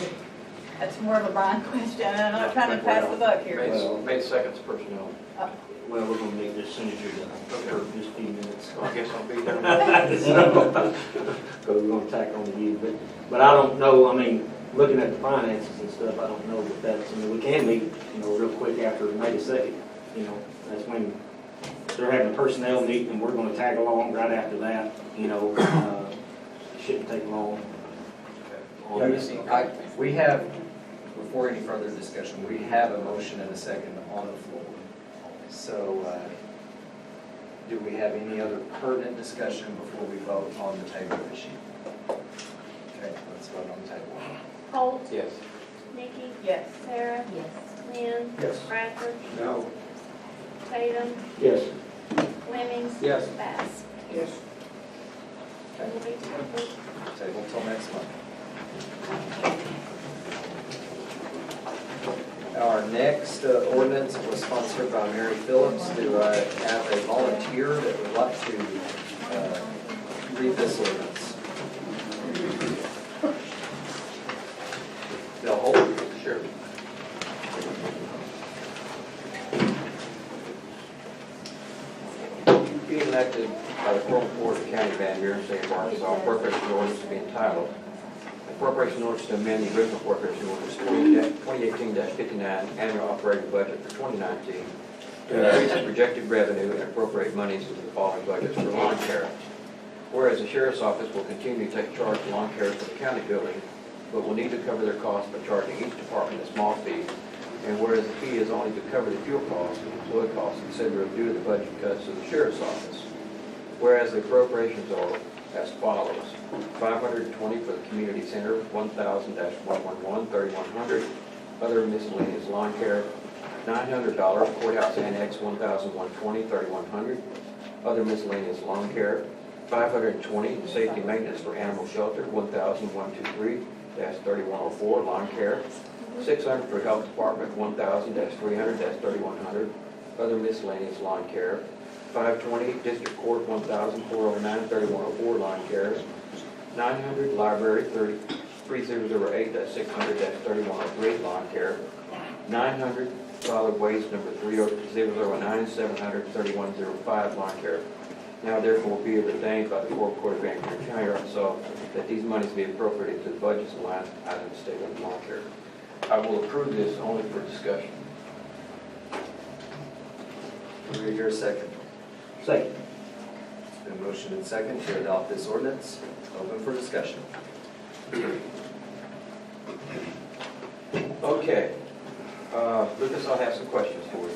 Speaker 14: that's more of a Brian question, and I'm not trying to pass the buck here.
Speaker 7: May 2nd's personnel.
Speaker 5: Well, we're gonna meet as soon as you're done, for just a few minutes.
Speaker 7: I guess I'll be there.
Speaker 5: Because we're gonna tack on to you, but I don't know, I mean, looking at the finances and stuff, I don't know if that's, I mean, we can meet, real quick after May the 2nd, that's when they're having a personnel meeting, and we're gonna tag along right after that, it shouldn't take long.
Speaker 1: Yeah, you see, we have, before any further discussion, we have a motion and a second on the floor. So, do we have any other pertinent discussion before we vote on the table issue? Okay, let's vote on the table.
Speaker 4: Holt,
Speaker 7: Yes.
Speaker 4: Nikki,
Speaker 14: Yes.
Speaker 4: Sarah,
Speaker 9: Yes.
Speaker 4: Lynn,
Speaker 5: Yes.
Speaker 4: Bradford,
Speaker 7: No.
Speaker 4: Tatum,
Speaker 5: Yes.
Speaker 4: Fleming.
Speaker 2: Yes.
Speaker 4: Bass.
Speaker 12: Yes.
Speaker 4: Will be tabled.
Speaker 1: Table until next month. Our next ordinance was sponsored by Mary Phillips. Do I have a volunteer that would like to read this ordinance? Bill Holt? Sure.
Speaker 7: Being elected by the Quorum Court of the County of Van Buren, State of Arkansas, appropriation ordinance to be entitled, appropriation ordinance to amend the original appropriation ordinance 2018-59 annual operating budget for 2019 to increase the projected revenue and appropriate monies into the following budgets for lawn care. Whereas the Sheriff's Office will continue to take charge of lawn care for the county building, but will need to cover their costs by charging each department a small fee. And whereas the fee is only to cover the fuel costs and employee costs, etc., due to the budget cuts of the Sheriff's Office. Whereas the appropriations are as follows: $520 for the community center, 1,000-111, 3,100. Other miscellaneous lawn care, $900 courthouse annex, 1,120, 3,100. Other miscellaneous lawn care, $520 safety maintenance for animal shelter, 1,123-3104 lawn care. $600 for health department, 1,000-300-3,100. Other miscellaneous lawn care, $520 district court, 1,409-3,104 lawn care. $900 library, 3008-600-3103 lawn care. $900 solid waste number 3009, 700-3105 lawn care. Now therefore be it ordained by the Quorum Court of Van Buren County, Arkansas, that these monies be appropriated to the budgets and line items stated in lawn care. I will approve this only for discussion.
Speaker 1: Do we hear a second?
Speaker 5: Second.
Speaker 1: It's been motioned and second to adopt this ordinance. Open for discussion.
Speaker 7: Okay. Lucas, I'll have some questions for you.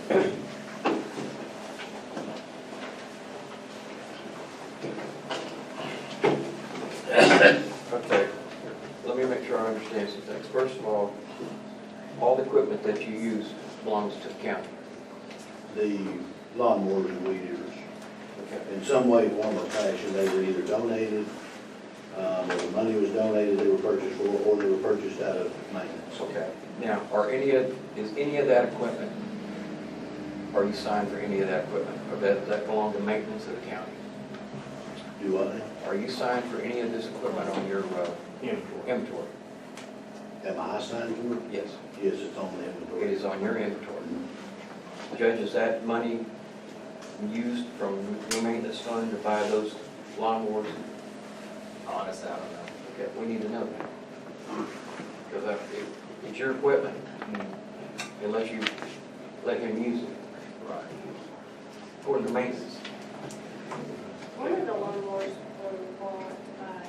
Speaker 7: Okay. Let me make sure I understand some things. First of all the equipment that you use belongs to the county.
Speaker 6: The lawnmowers and weed eaters,
Speaker 7: Okay.
Speaker 6: in some way, form, or fashion, they were either donated, or the money was donated, they were purchased for, or they were purchased out of maintenance.
Speaker 7: Okay. Now, is any of that equipment, are you signed for any of that equipment? Or does that belong to maintenance of the county?
Speaker 6: Do what now?
Speaker 7: Are you signed for any of this equipment on your inventory?
Speaker 6: Am I signed for it?
Speaker 7: Yes.
Speaker 6: Yes, it's on the
Speaker 7: It
Speaker 6: inventory.
Speaker 7: is on your inventory. Judge, is that money used from your maintenance fund to buy those lawnmowers?
Speaker 1: Honestly, I don't know.
Speaker 7: Okay, we need to know that. Because it's your equipment, unless you let him use it.
Speaker 1: Right.
Speaker 7: For the maintenance.
Speaker 4: One of the lawnmowers were bought by the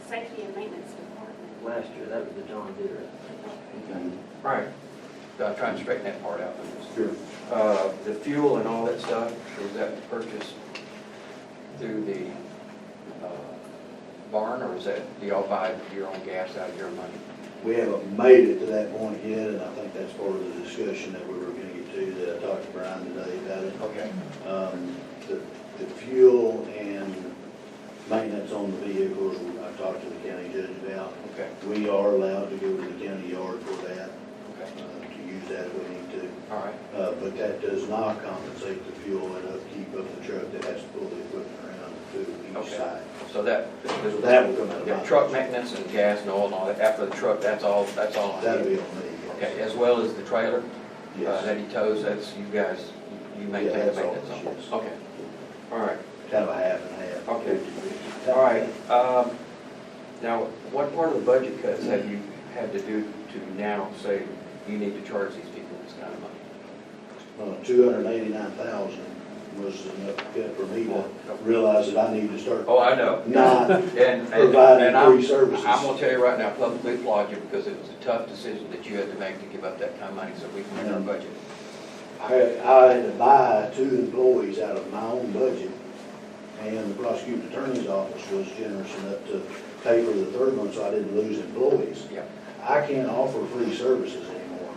Speaker 4: safety and maintenance department.
Speaker 5: Last year, that was the John Deere.
Speaker 7: Right. I'm trying to straighten that part out.
Speaker 6: Sure.
Speaker 7: The fuel and all that stuff, was that purchased through the barn, or is that, do y'all buy your own gas out of your money?
Speaker 6: we haven't made it to that point yet, and I think that's part of the discussion that we were gonna get to, that I talked to Brian today about it.
Speaker 7: Okay.
Speaker 6: The fuel and maintenance on the vehicles, I talked to the county judge about.
Speaker 7: Okay.
Speaker 6: We are allowed to go to the county yard for that,
Speaker 7: Okay.
Speaker 6: to use that if we need to.
Speaker 7: All right.
Speaker 6: But that does not compensate the fuel and upkeep of the truck that has to pull the equipment around to each
Speaker 7: Okay.
Speaker 6: side.
Speaker 7: So that,
Speaker 6: That will come out of
Speaker 7: yeah,
Speaker 6: my
Speaker 7: truck
Speaker 6: budget.
Speaker 7: maintenance and gas and oil and all that, after the truck, that's all I
Speaker 6: That'll
Speaker 7: need.
Speaker 6: be on me, yes.
Speaker 7: Okay, as well as the trailer
Speaker 6: Yes.
Speaker 7: that he tows, that's you guys, you maintain
Speaker 6: Yeah,
Speaker 7: the
Speaker 6: that's all,
Speaker 7: maintenance on.
Speaker 6: yes.
Speaker 7: Okay. All right.
Speaker 6: Kind of a half and half.
Speaker 7: Okay.
Speaker 6: 50-50.
Speaker 7: All right. Now, what part of the budget cuts have you had to do to now say you need to charge these people this kind of money?
Speaker 6: 289,000 was enough cut for me to realize that I need to start
Speaker 7: Oh, I know.
Speaker 6: not
Speaker 7: And
Speaker 6: providing
Speaker 7: I'm,
Speaker 6: free services.
Speaker 7: I'm gonna tell you right now, publicly applaud you because it was a tough decision that you had to make to give up that kind of money so we can meet our budget.
Speaker 6: I had to buy 2 employees out of my own budget, and the prosecuting attorney's office was generous enough to pay for the third one, so I didn't lose employees.
Speaker 7: Yeah.
Speaker 6: I can't offer free services anymore.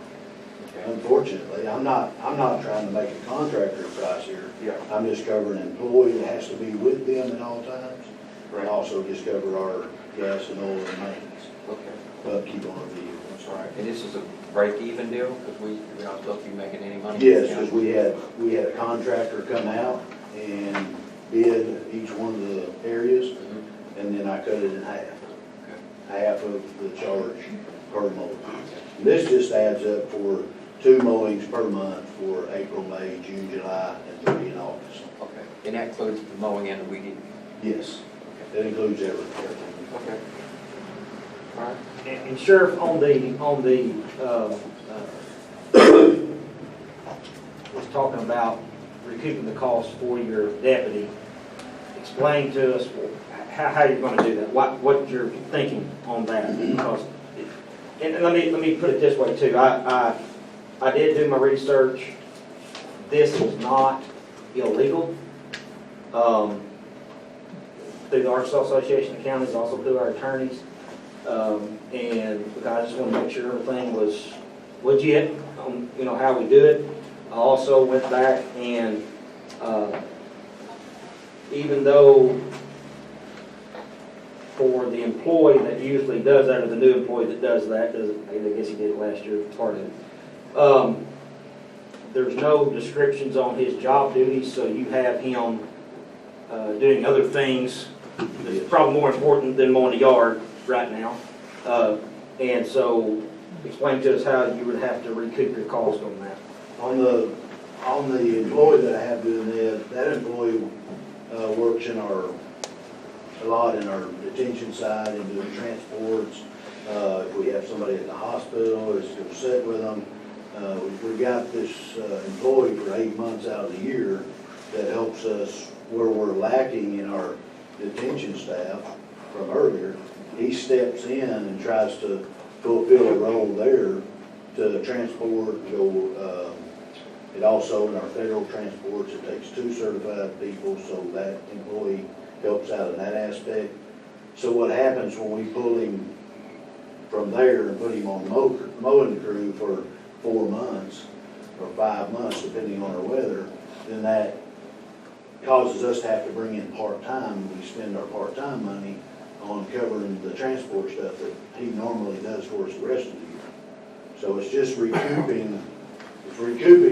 Speaker 7: Okay.
Speaker 6: Unfortunately, I'm not trying to make a contractor price here.
Speaker 7: Yeah.
Speaker 6: I'm just covering an employee that has to be with them at all times.
Speaker 7: Right.
Speaker 6: And also just cover our gas and oil and maintenance,
Speaker 7: Okay.
Speaker 6: upkeep on our vehicles.
Speaker 7: All right. And this is a break-even deal because we're not supposed to be making any money?
Speaker 6: Yes, because we had a contractor come out and bid each one of the areas,
Speaker 7: Mhm.
Speaker 6: and then I cut it in half.
Speaker 7: Okay.
Speaker 6: Half of the charge per mow. This just adds up for 2 mowings per month for April, May, June, July, and 3 in August.
Speaker 7: Okay. And that includes the mowing and the weeding?
Speaker 6: Yes, that includes everything.
Speaker 7: Okay. All right.
Speaker 5: And Sheriff, on the, was talking about recouping the cost for your deputy. Explain to us how you're gonna do that, what you're thinking on that, because, and let me put it this way too, I did do my research. This is not illegal. Through the Arkansas Association of Counties, also through our attorneys. And I just want to make sure everything was legit on, how we do it. I also went back and, even though for the employee that usually does that, or the new employee that does that, I guess he did it last year, part of it. There's no descriptions on his job duties, so you have him doing other things that's probably more important than mowing the yard right now. And so explain to us how you would have to recoup your cost on that.
Speaker 6: On the employee that I have doing that employee works a lot in our detention side and doing transports. If we have somebody at the hospital, it's to sit with them. We got this employee for 8 months out of the year that helps us where we're lacking in our detention staff from earlier. He steps in and tries to fulfill a role there to transport, it also in our federal transports, it takes 2 certified people, so that employee helps out in that aspect. So what happens when we pull him from there and put him on mowing crew for 4 months or 5 months, depending on our weather, then that causes us to have to bring in part-time. We spend our part-time money on covering the transport stuff that he normally does for us the rest of the year. So it's just recouping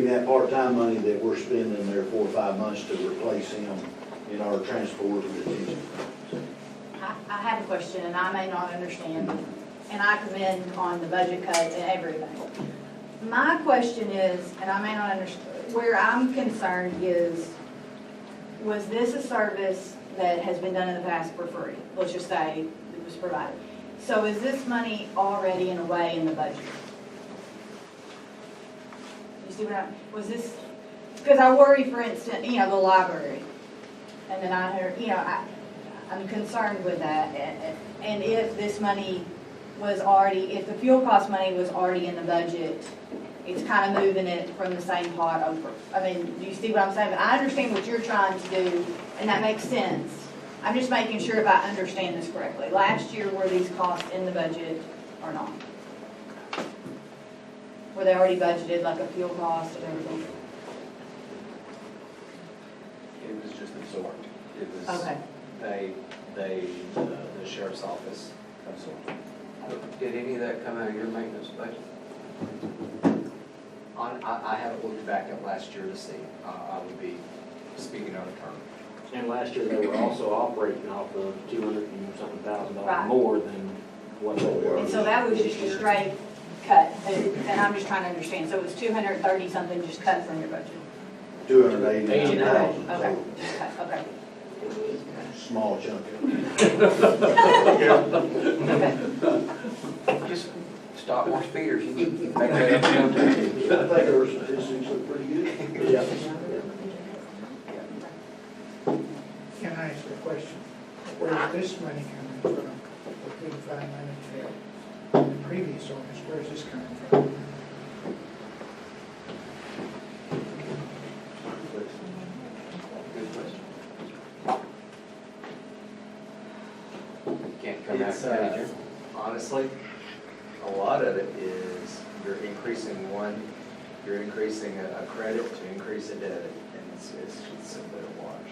Speaker 6: that part-time money that we're spending there 4 or 5 months to replace him in our transport and detention.
Speaker 14: I have a question, and I may not understand, and I commend on the budget cut and everything. My question is, and I may not understand, where I'm concerned is, was this a service that has been done in the past for free? Let's just say it was provided. So is this money already in a way in the budget? You see what was this, because I worry, for instance, the library. And then I heard, I'm concerned with that. And if this money was already, if the fuel cost money was already in the budget, it's kind of moving it from the same pot over. I mean, do you see what I'm saying? I understand what you're trying to do, and that makes sense. I'm just making sure if I understand this correctly. Last year, were these costs in the budget or not? Were they already budgeted, like a fuel cost and everything?
Speaker 15: It was just absorbed. It was,
Speaker 14: Okay.
Speaker 15: the sheriff's office absorbed.
Speaker 7: Did any of that come out of your maintenance budget?
Speaker 15: I haven't looked back at last year to see. I would be speaking out of turn.
Speaker 5: And last year, they were also operating off of $200,000 and something
Speaker 14: Right.
Speaker 5: more than what they were.
Speaker 14: And so that was just a straight cut, and I'm just trying to understand, so it was 230 something just cut from your budget?
Speaker 6: 289,000.
Speaker 14: Okay, just cut, okay.
Speaker 6: Small chunk.
Speaker 7: Just stop more speeders. You can make that up in no time.
Speaker 6: I think our statistics look pretty good.
Speaker 5: Yeah.
Speaker 12: Can I ask a question? Where's this money coming from? We couldn't find money for the previous ordinance. Where's this coming from?
Speaker 7: Good question. Can't come out
Speaker 15: It's,
Speaker 7: of county general.
Speaker 15: honestly, a lot of it is you're increasing a credit to increase a debit, and it's simply a wash.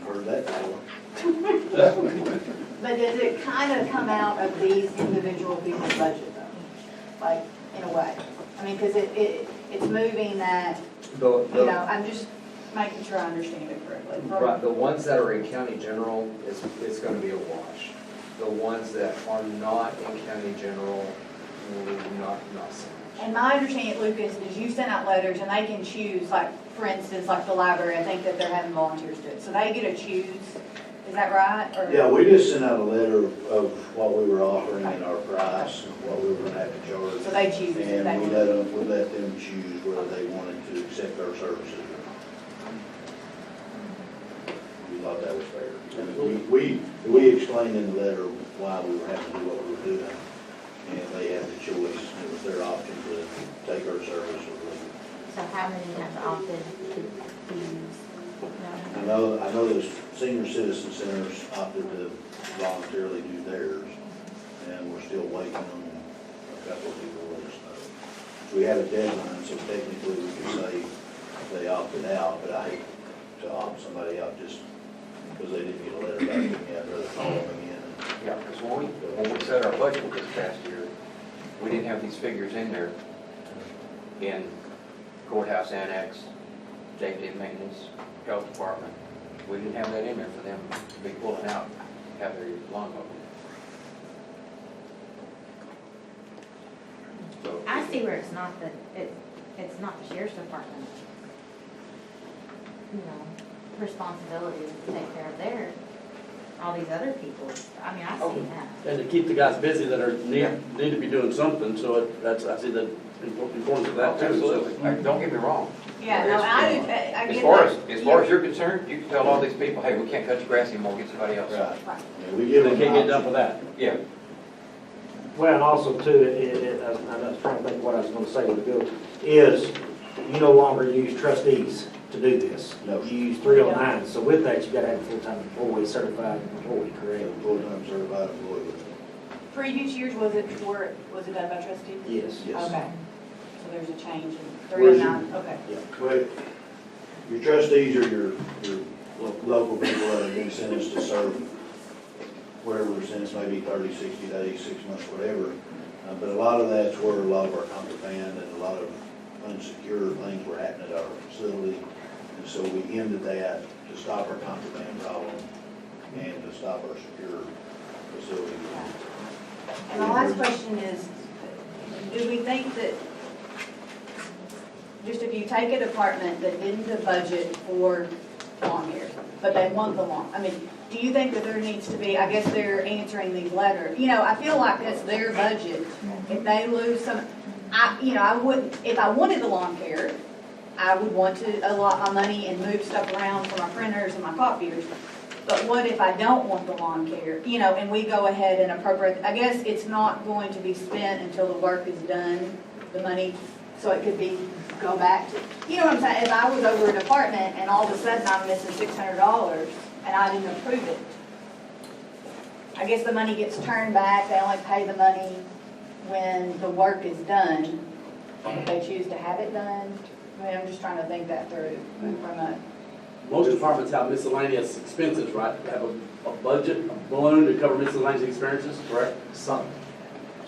Speaker 6: Heard that before.
Speaker 14: But does it kind of come out of these individual people's budget though? Like, in a way? I mean, because it's moving that, you know, I'm just making sure I understand it correctly.
Speaker 15: Right, the ones that are in county general, it's gonna be a wash. The ones that are not in county general, will not so much.
Speaker 14: And my understanding, Lucas, is you send out letters and they can choose, like, for instance, like the library, I think that they're having volunteers do it. So they get to choose, is that right? Or-
Speaker 6: Yeah, we just sent out a letter of what we were offering and our price, and what we were gonna have to charge.
Speaker 14: So they choose.
Speaker 6: And we let them choose whether they wanted to accept our services. We thought that was fair. And we explained in the letter why we were having to do what we were doing, and they had the choice. It was their option to take our service or leave.
Speaker 9: So how many have opted to use?
Speaker 6: I know those senior citizen centers opted to voluntarily do theirs, and we're still waiting on a couple of people to let us know. So we had a deadline, so technically we could say they opted out, but I hate to opt somebody out just because they didn't get a letter back from me. I'd rather call them again.
Speaker 7: Yeah, because when we set our budget this past year, we didn't have these figures in there in courthouse annex, safety and maintenance, health department. We didn't have that in there for them to be pulling out, have their lawn mowed. So,
Speaker 9: I see where it's not it's not the sheriff's department, you know, responsibility to take care of all these other people. I mean, I see that.
Speaker 2: And to keep the guys busy that are, need to be doing something, so I see the importance of that too.
Speaker 7: absolutely. Don't get me wrong.
Speaker 14: Yeah, no, I get that.
Speaker 7: As far as you're concerned, you can tell all these people, hey, we can't cut your grass anymore, get somebody else.
Speaker 6: Right.
Speaker 14: Right.
Speaker 6: Yeah, we give
Speaker 2: They
Speaker 6: them
Speaker 2: can't get done
Speaker 6: options.
Speaker 2: for that.
Speaker 7: Yeah.
Speaker 5: Well, and also too, I was trying to think what I was gonna say with the bill, is you no longer use trustees to do this.
Speaker 6: No.
Speaker 5: You use 309, so with that, you gotta have a full-time employee, certified employee, correct?
Speaker 6: Full-time certified employee.
Speaker 14: Previous years, was it done by trustees?
Speaker 5: Yes.
Speaker 6: Yes.
Speaker 14: Okay. So there's a change in
Speaker 6: Where's
Speaker 14: 309, okay.
Speaker 6: Well, your trustees are your local people that have been sentenced to serve whatever the sentence may be, 30, 60 days, 6 months, whatever. But a lot of that's where a lot of our contraband and a lot of unsecure things were happening at our facility. And so we ended that to stop our contraband problem and to stop our secure facility.
Speaker 14: And my last question is, do we think that, just if you take a department that didn't budget for lawn care, but they want the lawn, I mean, do you think that there needs to be, I guess they're answering these letters, you know, I feel like that's their budget. If they lose some, I wouldn't, if I wanted the lawn care, I would want to allot my money and move stuff around for my printers and my copiers. But what if I don't want the lawn care, you know, and we go ahead and appropriate, I guess it's not going to be spent until the work is done, the money, so it could be, go back to, you know what I'm saying? If I was over a department and all of a sudden I'm missing $600 and I didn't approve it, I guess the money gets turned back, they only pay the money, when the work is done, if they choose to have it done. I mean, I'm just trying to think that through from a,
Speaker 2: Most departments have miscellaneous expenses, right? They have a budget, a balloon to cover miscellaneous expenses, correct?
Speaker 15: Some.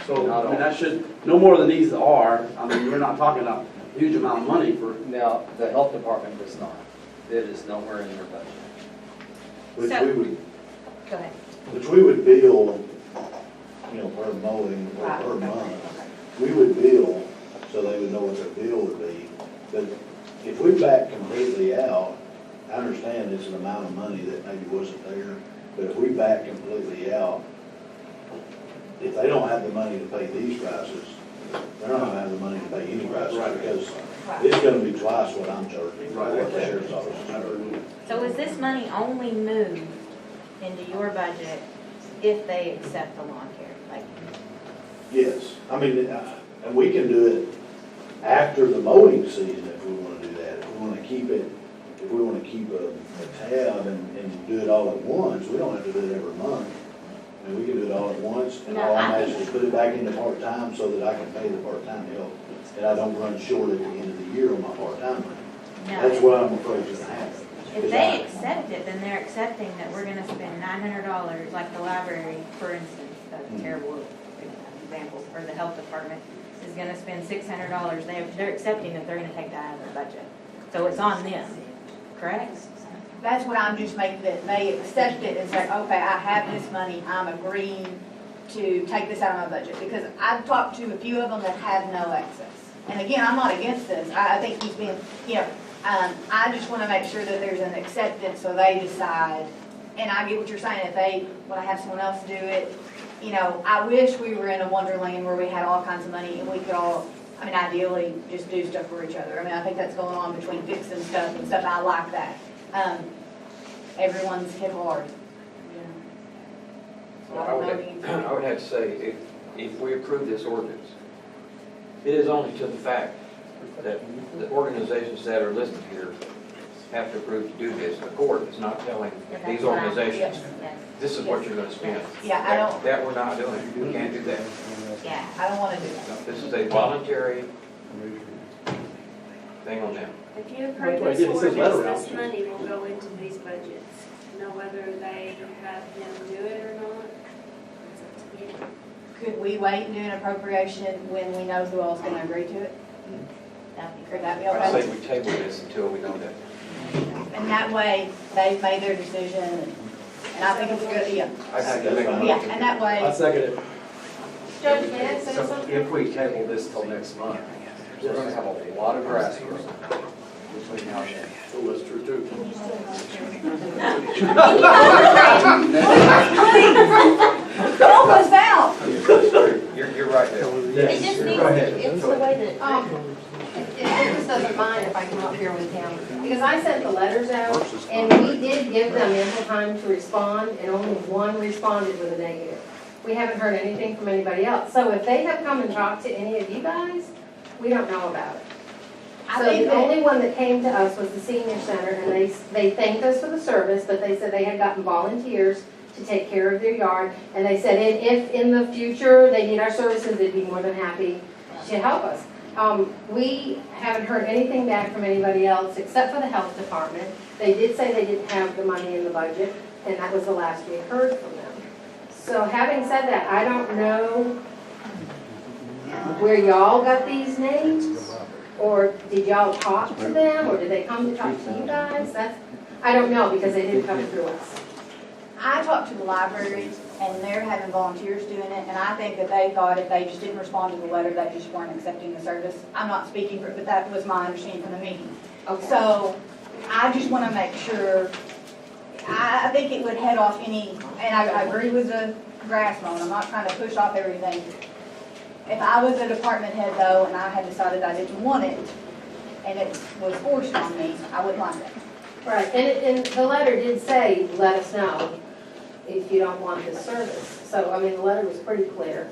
Speaker 2: So,
Speaker 15: Not
Speaker 2: I mean,
Speaker 15: all.
Speaker 2: that should, no more than these are. I mean, we're not talking a huge amount of money for,
Speaker 15: Now, the health department does not. It is nowhere in their budget.
Speaker 6: Which
Speaker 9: So-
Speaker 6: we would,
Speaker 9: Go ahead.
Speaker 6: which we would bill, you know, per mowing or
Speaker 9: Right.
Speaker 6: per month. We would bill, so they would know what their bill would be. But if we back completely out, I understand it's an amount of money that maybe wasn't there, but if we back completely out, if they don't have the money to pay these prices, they're not gonna have the money to pay any prices,
Speaker 2: Right.
Speaker 6: because it's gonna be twice what I'm charging, or what the sheriff's office is charging.
Speaker 9: So is this money only moved into your budget if they accept the lawn care? Like,
Speaker 6: Yes, I mean, and we can do it after the mowing season if we wanna do that. If we wanna keep it, if we wanna keep a tab and do it all at once, we don't have to do it every month. I mean, we can do it all at once, and all I'm asking is put it back into part-time so that I can pay the part-time help, and I don't run short at the end of the year on my part-time money.
Speaker 9: no.
Speaker 6: That's what I'm afraid is gonna happen.
Speaker 9: If they accept it, then they're accepting that we're gonna spend $900, like the library, for instance, that's terrible examples, or the health department is gonna spend $600. They're accepting that they're gonna take that out of their budget. So it's on them, correct?
Speaker 14: that's what I'm just making, that they accept it and say, okay, I have this money, I'm agreeing to take this out of my budget. Because I've talked to a few of them that have no access. And again, I'm not against this. I think he's been, you know, I just want to make sure that there's an acceptance so they decide. And I get what you're saying, if they want to have someone else do it, you know, I wish we were in a wonderland where we had all kinds of money and we could all, I mean, ideally, just do stuff for each other. I mean, I think that's going on between fixing stuff and stuff, I like that. Everyone's hit hard, you know.
Speaker 7: I would have to say, if we approve this ordinance, it is only to the fact that the organizations that are listed here have to approve to do this. The court is not telling these organizations, this is what you're gonna spend.
Speaker 14: Yeah, I don't,
Speaker 7: That we're not doing. We can't do that.
Speaker 9: Yeah.
Speaker 14: I don't want to do that.
Speaker 7: This is a voluntary thing on them.
Speaker 4: If you approve
Speaker 2: Wait,
Speaker 4: this
Speaker 2: it says letter
Speaker 4: ordinance, this
Speaker 2: out.
Speaker 4: money will go into these budgets. Now, whether they have him do it or not, it's up to you.
Speaker 14: Could we wait and do an appropriation when we know who all's gonna agree to it? Could that be
Speaker 7: I
Speaker 14: okay?
Speaker 7: say we table this until we know that.
Speaker 14: And that way, they've made their decision, and I think it's a good, yeah.
Speaker 7: I have to make a
Speaker 14: Yeah,
Speaker 7: motion.
Speaker 14: and that
Speaker 2: I
Speaker 14: way,
Speaker 2: second it.
Speaker 16: Judge, may I say
Speaker 15: So
Speaker 16: something?
Speaker 15: if we table this till next month, we're gonna have a lot of grass growing between now and then.
Speaker 2: Oh, that's true too.
Speaker 14: help us out!
Speaker 7: You're right there.
Speaker 16: It just needs,
Speaker 15: Go ahead.
Speaker 16: it's the way that, it just doesn't mind if I come up here with him. Because I sent the letters out, and we did give them ample time to respond, and only one responded with a negative. We haven't heard anything from anybody else. So if they have come and talked to any of you guys, we don't know about it.
Speaker 14: I
Speaker 16: So
Speaker 14: think
Speaker 16: the
Speaker 14: that,
Speaker 16: only one that came to us was the senior center, and they thanked us for the service, but they said they had gotten volunteers to take care of their yard, and they said if in the future they need our services, they'd be more than happy to help us. We haven't heard anything back from anybody else except for the health department. They did say they didn't have the money in the budget, and that was the last we heard from them. So having said that, I don't know where y'all got these names, or did y'all talk to them, or did they come to talk to you guys? I don't know, because they didn't come through us.
Speaker 14: I talked to the libraries, and they're having volunteers doing it, and I think that they thought if they just didn't respond to the letter, they just weren't accepting the service. I'm not speaking for, but that was my understanding from the meeting.
Speaker 16: Okay.
Speaker 14: So, I just want to make sure, I think it would head off any, and I agree with the grass mowing, I'm not trying to push off everything. If I was a department head though, and I had decided I didn't want it, and it was forced on me, I wouldn't like that.
Speaker 16: Right, and the letter did say, let us know if you don't want this service. So, I mean, the letter was pretty clear.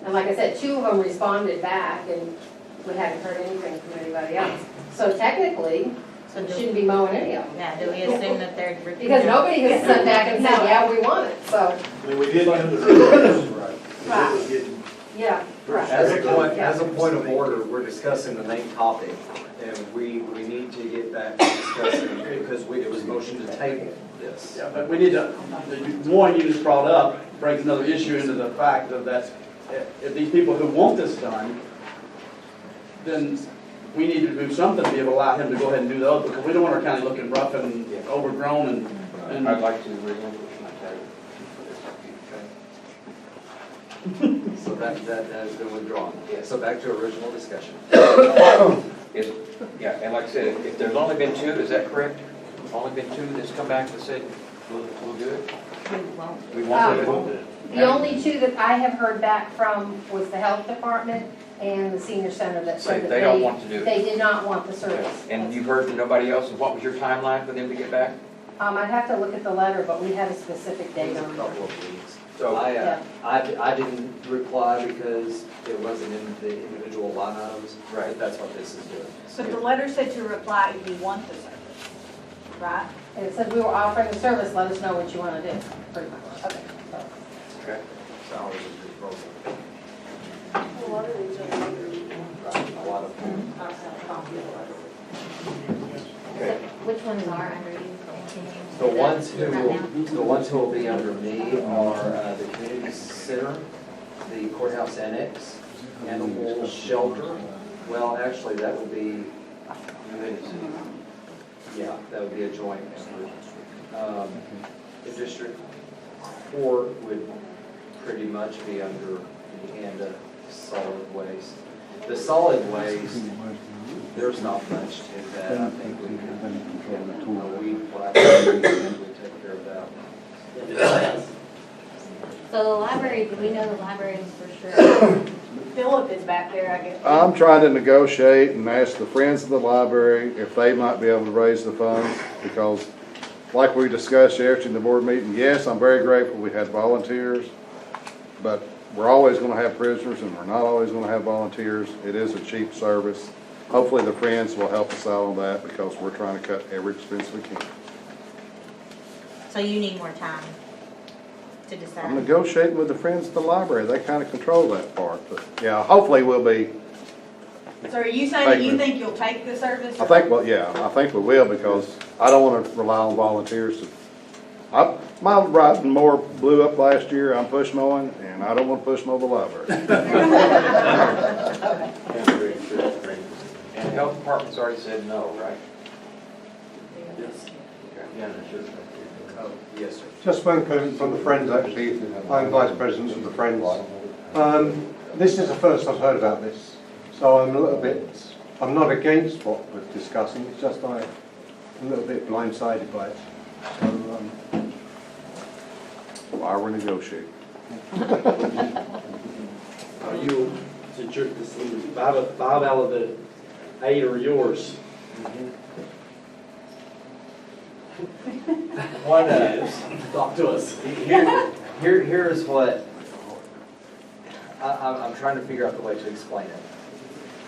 Speaker 16: And like I said, 2 of them responded back, and we haven't heard anything from anybody else. So technically,
Speaker 9: So
Speaker 16: we
Speaker 9: do,
Speaker 16: shouldn't be mowing any of them.
Speaker 9: yeah, do we assume that they're?
Speaker 16: Because nobody has sat back and said, yeah, we want it, so,
Speaker 6: I mean, we did come to the right.
Speaker 14: Right.
Speaker 6: It was getting,
Speaker 16: yeah.
Speaker 17: As a point of order, we're discussing the main topic, and we need to get back to discussing, because it was motion to table this.
Speaker 2: Yeah, but we need to, the one you just brought up brings another issue into the fact of that if these people who want this done, then we need to do something to be able to allow him to go ahead and do the other, because we don't want our county looking rough and overgrown and.
Speaker 7: I'd like to relinquish my title.
Speaker 17: So that has been withdrawn. So back to original discussion.
Speaker 7: Yeah, and like I said, if there's only been two, is that correct? Only been two that's come back and said, we'll do it? We won't do it?
Speaker 16: The only two that I have heard back from was the health department and the senior center that
Speaker 7: So
Speaker 16: said that
Speaker 7: they don't want to do it?
Speaker 16: they did not want the service.
Speaker 7: And you've heard from nobody else, and what was your timeline for them to get back?
Speaker 16: I'd have to look at the letter, but we had a specific date on it.
Speaker 7: So,
Speaker 17: I didn't reply because it wasn't in the individual line items.
Speaker 7: Right.
Speaker 17: But that's what this is doing.
Speaker 10: But the letter said to reply if you want the service, right?
Speaker 16: And it said we were offering the service, let us know what you want to do, pretty much. Okay.
Speaker 7: okay.
Speaker 17: Salaries is just broken.
Speaker 4: A lot of these are under.
Speaker 17: A lot of them.
Speaker 7: Okay.
Speaker 9: Which ones are under you?
Speaker 17: The ones who will be under me are the community center, the courthouse annex, animal shelter. Well, actually, that would be, yeah, that would be a joint effort. The district court would pretty much be under the end of solid waste. The solid waste, there's not much to that. I think we can take care of that.
Speaker 9: So the library, do we know the library is for sure?
Speaker 10: Philip is back there, I guess.
Speaker 3: I'm trying to negotiate and ask the Friends of the Library if they might be able to raise the funds, because like we discussed yesterday in the board meeting, yes, I'm very grateful we had volunteers, but we're always gonna have prisoners and we're not always gonna have volunteers. It is a cheap service. Hopefully the Friends will help us out on that, because we're trying to cut every expense we can.
Speaker 9: So you need more time to decide?
Speaker 3: I'm negotiating with the Friends of the Library. They kind of control that part, but yeah, hopefully we'll be.
Speaker 10: So are you saying that you think you'll take the service?
Speaker 3: I think, well, yeah, I think we will, because I don't want to rely on volunteers. My riding mower blew up last year. I'm push mowing, and I don't want to push mow the library.
Speaker 7: And the health department's already said no, right?
Speaker 2: Yes.
Speaker 7: Yeah,
Speaker 17: Oh, yes, sir.
Speaker 18: Just spoken from the Friends, actually. I'm Vice President of the Friends. This is the first I've heard about this, so I'm not against what we're discussing, it's just I'm a little bit blindsided by it. So,
Speaker 3: Why we're negotiating.
Speaker 2: Are you, since you're, five out of the 8 are yours.
Speaker 17: One,
Speaker 2: Talk to us.
Speaker 17: here is what, I'm trying to figure out the way to explain it.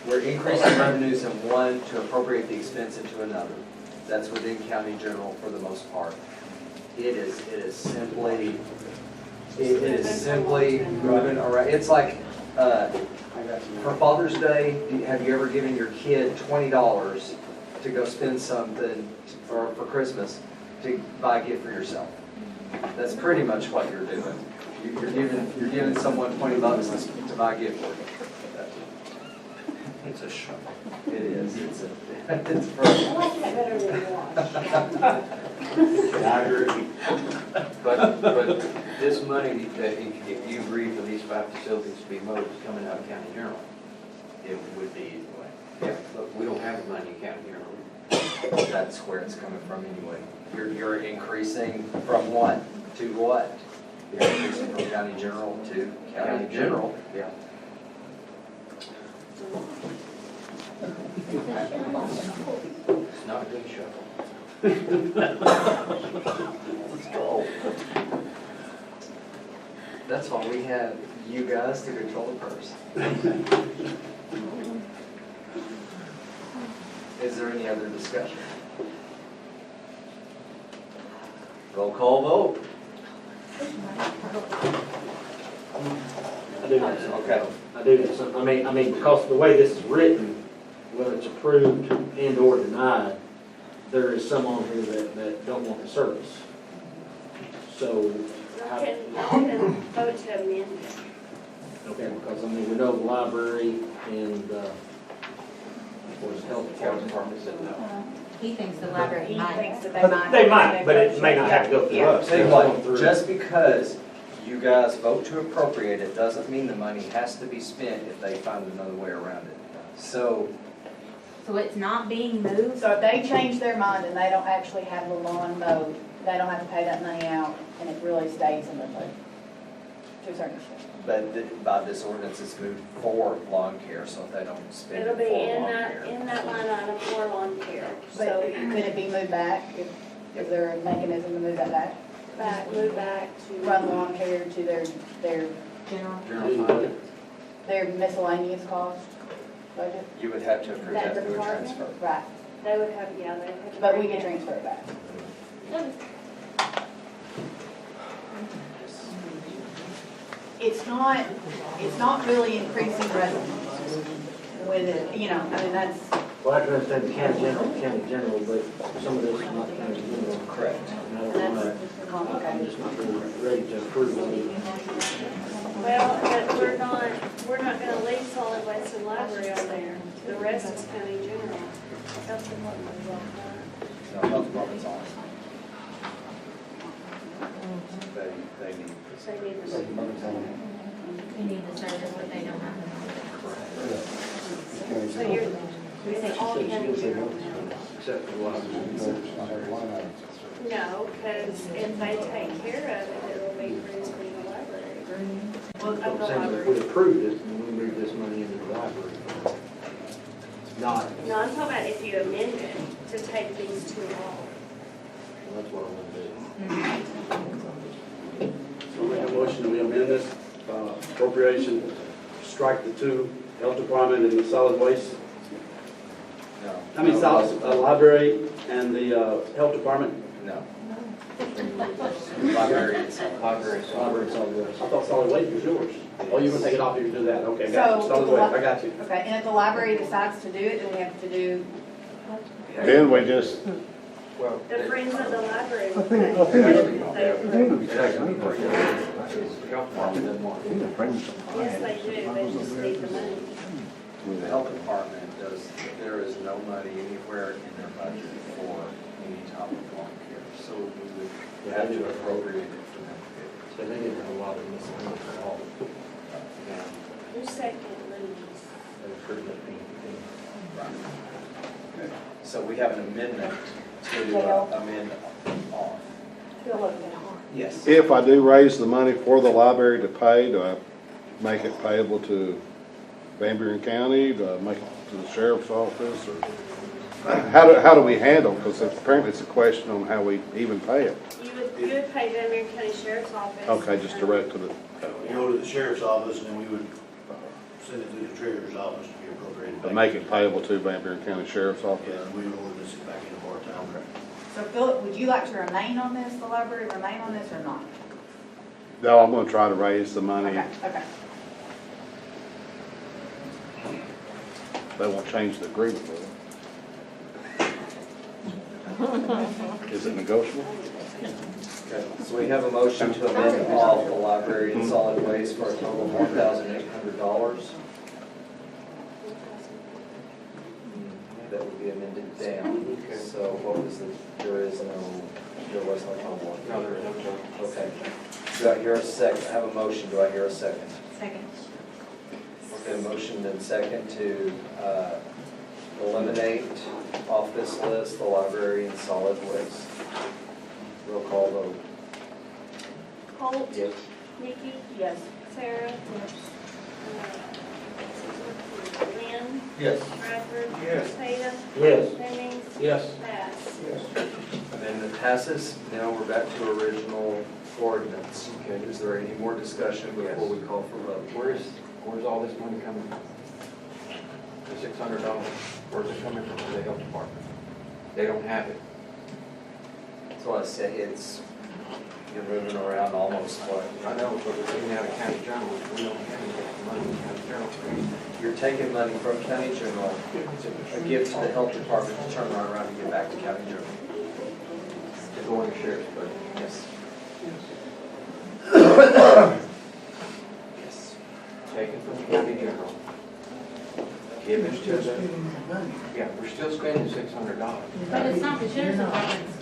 Speaker 17: We're increasing revenues in one to appropriate the expense into another. That's within county general for the most part. It is simply moving around. It's like, for Father's Day, have you ever given your kid $20 to go spend something for Christmas to buy a gift for yourself? That's pretty much what you're doing. You're giving someone $20 to buy a gift for you. It's a show. It is. It's
Speaker 4: I like that better than wash.
Speaker 17: I agree.
Speaker 7: But this money that if you agree for these 5 facilities to be mowed is coming out of county general.
Speaker 17: It would be anyway.
Speaker 7: Yeah, but we don't have the money in county general.
Speaker 17: That's where it's coming from anyway. You're increasing from what to what? You're increasing from county general to county general.
Speaker 7: Yeah. It's not a good shuffle.
Speaker 17: Let's go. That's why we have you guys to control the purse. Is there any other discussion? Roll call vote.
Speaker 5: do know something.
Speaker 1: Okay.
Speaker 5: I do know something. I mean, because the way this is written, whether it's approved and or denied, there is some on here that don't want the service. So,
Speaker 4: Y'all can vote to amend it.
Speaker 5: okay, because I mean, we know the library and, what is health department said no.
Speaker 9: He thinks the library might.
Speaker 10: Thinks that
Speaker 5: They might, but it may not have to go through us.
Speaker 1: Tell you what, just because you guys vote to appropriate it doesn't mean the money has to be spent if they find another way around it. So,
Speaker 9: So it's not being moved?
Speaker 14: So if they change their mind and they don't actually have the lawn mowed, they don't have to pay that money out, and it really stays in the budget, to a certain extent.
Speaker 1: but by this ordinance, it's moved for lawn care, so if they don't spend
Speaker 4: It'll
Speaker 1: it
Speaker 4: be
Speaker 1: for
Speaker 4: in
Speaker 1: lawn
Speaker 4: that,
Speaker 1: care.
Speaker 4: in that line item for lawn care.
Speaker 14: But
Speaker 4: So
Speaker 14: could it be moved back? Is there a mechanism to move that back?
Speaker 4: move back to.
Speaker 14: Run lawn care to their
Speaker 9: General?
Speaker 14: their miscellaneous cost budget?
Speaker 1: You would have to approve that
Speaker 4: That
Speaker 1: through a
Speaker 4: department?
Speaker 1: transfer.
Speaker 14: Right,
Speaker 4: They would have, yeah, they would have. to
Speaker 14: but we
Speaker 4: bring
Speaker 14: can
Speaker 4: it.
Speaker 14: transfer it back. It's not really increasing revenues with it, you know, I mean, that's,
Speaker 5: Well, I can understand the county general, but some of this is not county general.
Speaker 1: Correct.
Speaker 5: And I don't know, I'm just not really ready to approve it.
Speaker 4: Well, but we're not gonna leave solid waste and library on there. The rest is county general. Health department is on that.
Speaker 1: No, health department's on. They need.
Speaker 4: They need to.
Speaker 9: You need the service, but they don't have the.
Speaker 4: So it's all county general now.
Speaker 5: Except for the library.
Speaker 4: No, because if they take care of it, it will be produced in the library. Well, of
Speaker 5: I'm
Speaker 4: the
Speaker 5: saying if we
Speaker 4: library.
Speaker 5: approved it, and we moved this money into the library. Not,
Speaker 4: No, I'm talking about if you amend it to take these two off.
Speaker 5: that's what I want to do.
Speaker 2: So we have a motion, that we amend this appropriation, strike the two, health department and the solid waste.
Speaker 1: No.
Speaker 2: I mean, library and the health department.
Speaker 1: No. Library and solid.
Speaker 5: Library, solid waste.
Speaker 2: I thought solid waste was yours. Oh, you're gonna take it off if you do that, okay, got you,
Speaker 14: So,
Speaker 2: solid waste, I got you.
Speaker 14: okay, and if the library decides to do it, then we have to do,
Speaker 3: Then we just,
Speaker 1: Well,
Speaker 4: The Friends of the Library.
Speaker 18: I think it's-
Speaker 4: They approve.
Speaker 7: Health department doesn't want it.
Speaker 4: Yes, they do, they just need the money.
Speaker 1: the health department does, there is no money anywhere in their budget for any type of lawn care. So we would have to appropriate it for them to get.
Speaker 5: So they didn't have a lot of miscellaneous at all.
Speaker 4: Who's second, Louise?
Speaker 5: They approved it being.
Speaker 1: So we have an amendment to amend off.
Speaker 14: feel a little bit hard.
Speaker 1: Yes.
Speaker 3: if I do raise the money for the library to pay, do I make it payable to Van Buren County? Do I make it to the sheriff's office? Or how do we handle, because apparently it's a question on how we even pay it.
Speaker 4: You would pay Van Buren County Sheriff's Office.
Speaker 3: Okay, just direct to the,
Speaker 6: We go to the sheriff's office, and then we would send it to the treasurer's office to be appropriated.
Speaker 3: to make it payable to Van Buren County Sheriff's Office.
Speaker 6: Yeah, and we would order this back into part-time.
Speaker 14: So Philip, would you like to remain on this, the library remain on this or not?
Speaker 3: No, I'm gonna try to raise the money.
Speaker 14: Okay, okay.
Speaker 3: They won't change the agreement with it. Is it negotiable?
Speaker 1: Okay, so we have a motion to amend off the library and solid waste for a total of $1,800. That would be amended down. So what was there was no one.
Speaker 7: No, there is no.
Speaker 1: Okay. Do I hear a second? I have a motion. Do I hear a second?
Speaker 9: Second.
Speaker 1: Okay, motion and second to eliminate off this list the library and solid waste. Roll call vote.
Speaker 4: Holt?
Speaker 1: Yes.
Speaker 4: Nikki?
Speaker 14: Yes.
Speaker 4: Sarah? Lynn?
Speaker 5: Yes.
Speaker 4: Bradford?
Speaker 11: Yes.
Speaker 4: Tatum?
Speaker 5: Yes.
Speaker 4: Jennings?
Speaker 5: Yes.
Speaker 4: Bass?
Speaker 1: Amendment passes. Now we're back to original ordinance. Okay, is there any more discussion before we call for vote?
Speaker 7: Where's all this money coming from? The $600, where's it coming from the health department? They don't have it.
Speaker 1: That's what I say, it's You're moving around almost what?
Speaker 7: I know, but we're taking out of county general, we don't have any money in county general.
Speaker 1: You're taking money from county general, a gift to the health department to turn right around and give back to county general.
Speaker 7: To go in the sheriff's budget.
Speaker 1: Yes. Yes.
Speaker 7: Taken from the county general. Give it to
Speaker 12: Still
Speaker 7: the,
Speaker 12: spending that money.
Speaker 7: yeah, we're still spending $600.
Speaker 9: But it's not the sheriff's department's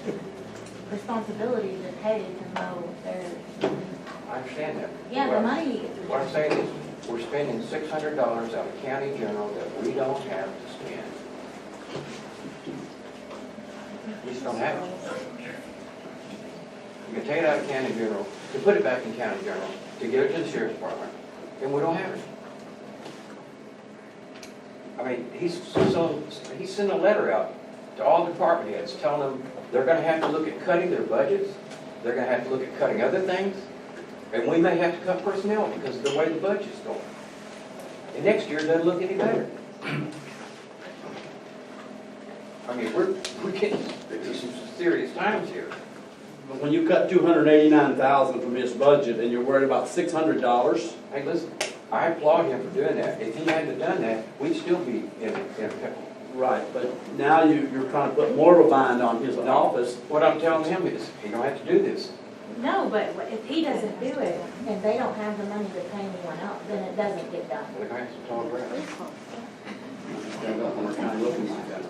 Speaker 9: responsibility to pay to mow their,
Speaker 7: I understand that.
Speaker 9: yeah, the
Speaker 7: Well,
Speaker 9: money.
Speaker 7: What I'm saying is, we're spending $600 out of county general that we don't have to spend. We just don't have it. You can take it out of county general, to put it back in county general, to give it to the sheriff's department, and we don't have it. I mean, he's sent a letter out to all department heads telling them they're gonna have to look at cutting their budgets, they're gonna have to look at cutting other things, and we may have to cut personnel because of the way the budget's going. And next year, it doesn't look any better. I mean, we're getting into some serious times here.
Speaker 2: But when you cut $289,000 from his budget and you're worried about $600,
Speaker 7: Hey, listen, I applaud him for doing that. If he hadn't have done that, we'd still be in a pickle.
Speaker 2: right, but now you're trying to put more of a bind on his office.
Speaker 7: What I'm telling him is, you don't have to do this.
Speaker 9: No, but if he doesn't do it, and they don't have the money to pay anyone else, then it doesn't get done.
Speaker 7: We're gonna have some tall grass.
Speaker 2: We're kind of looking like that.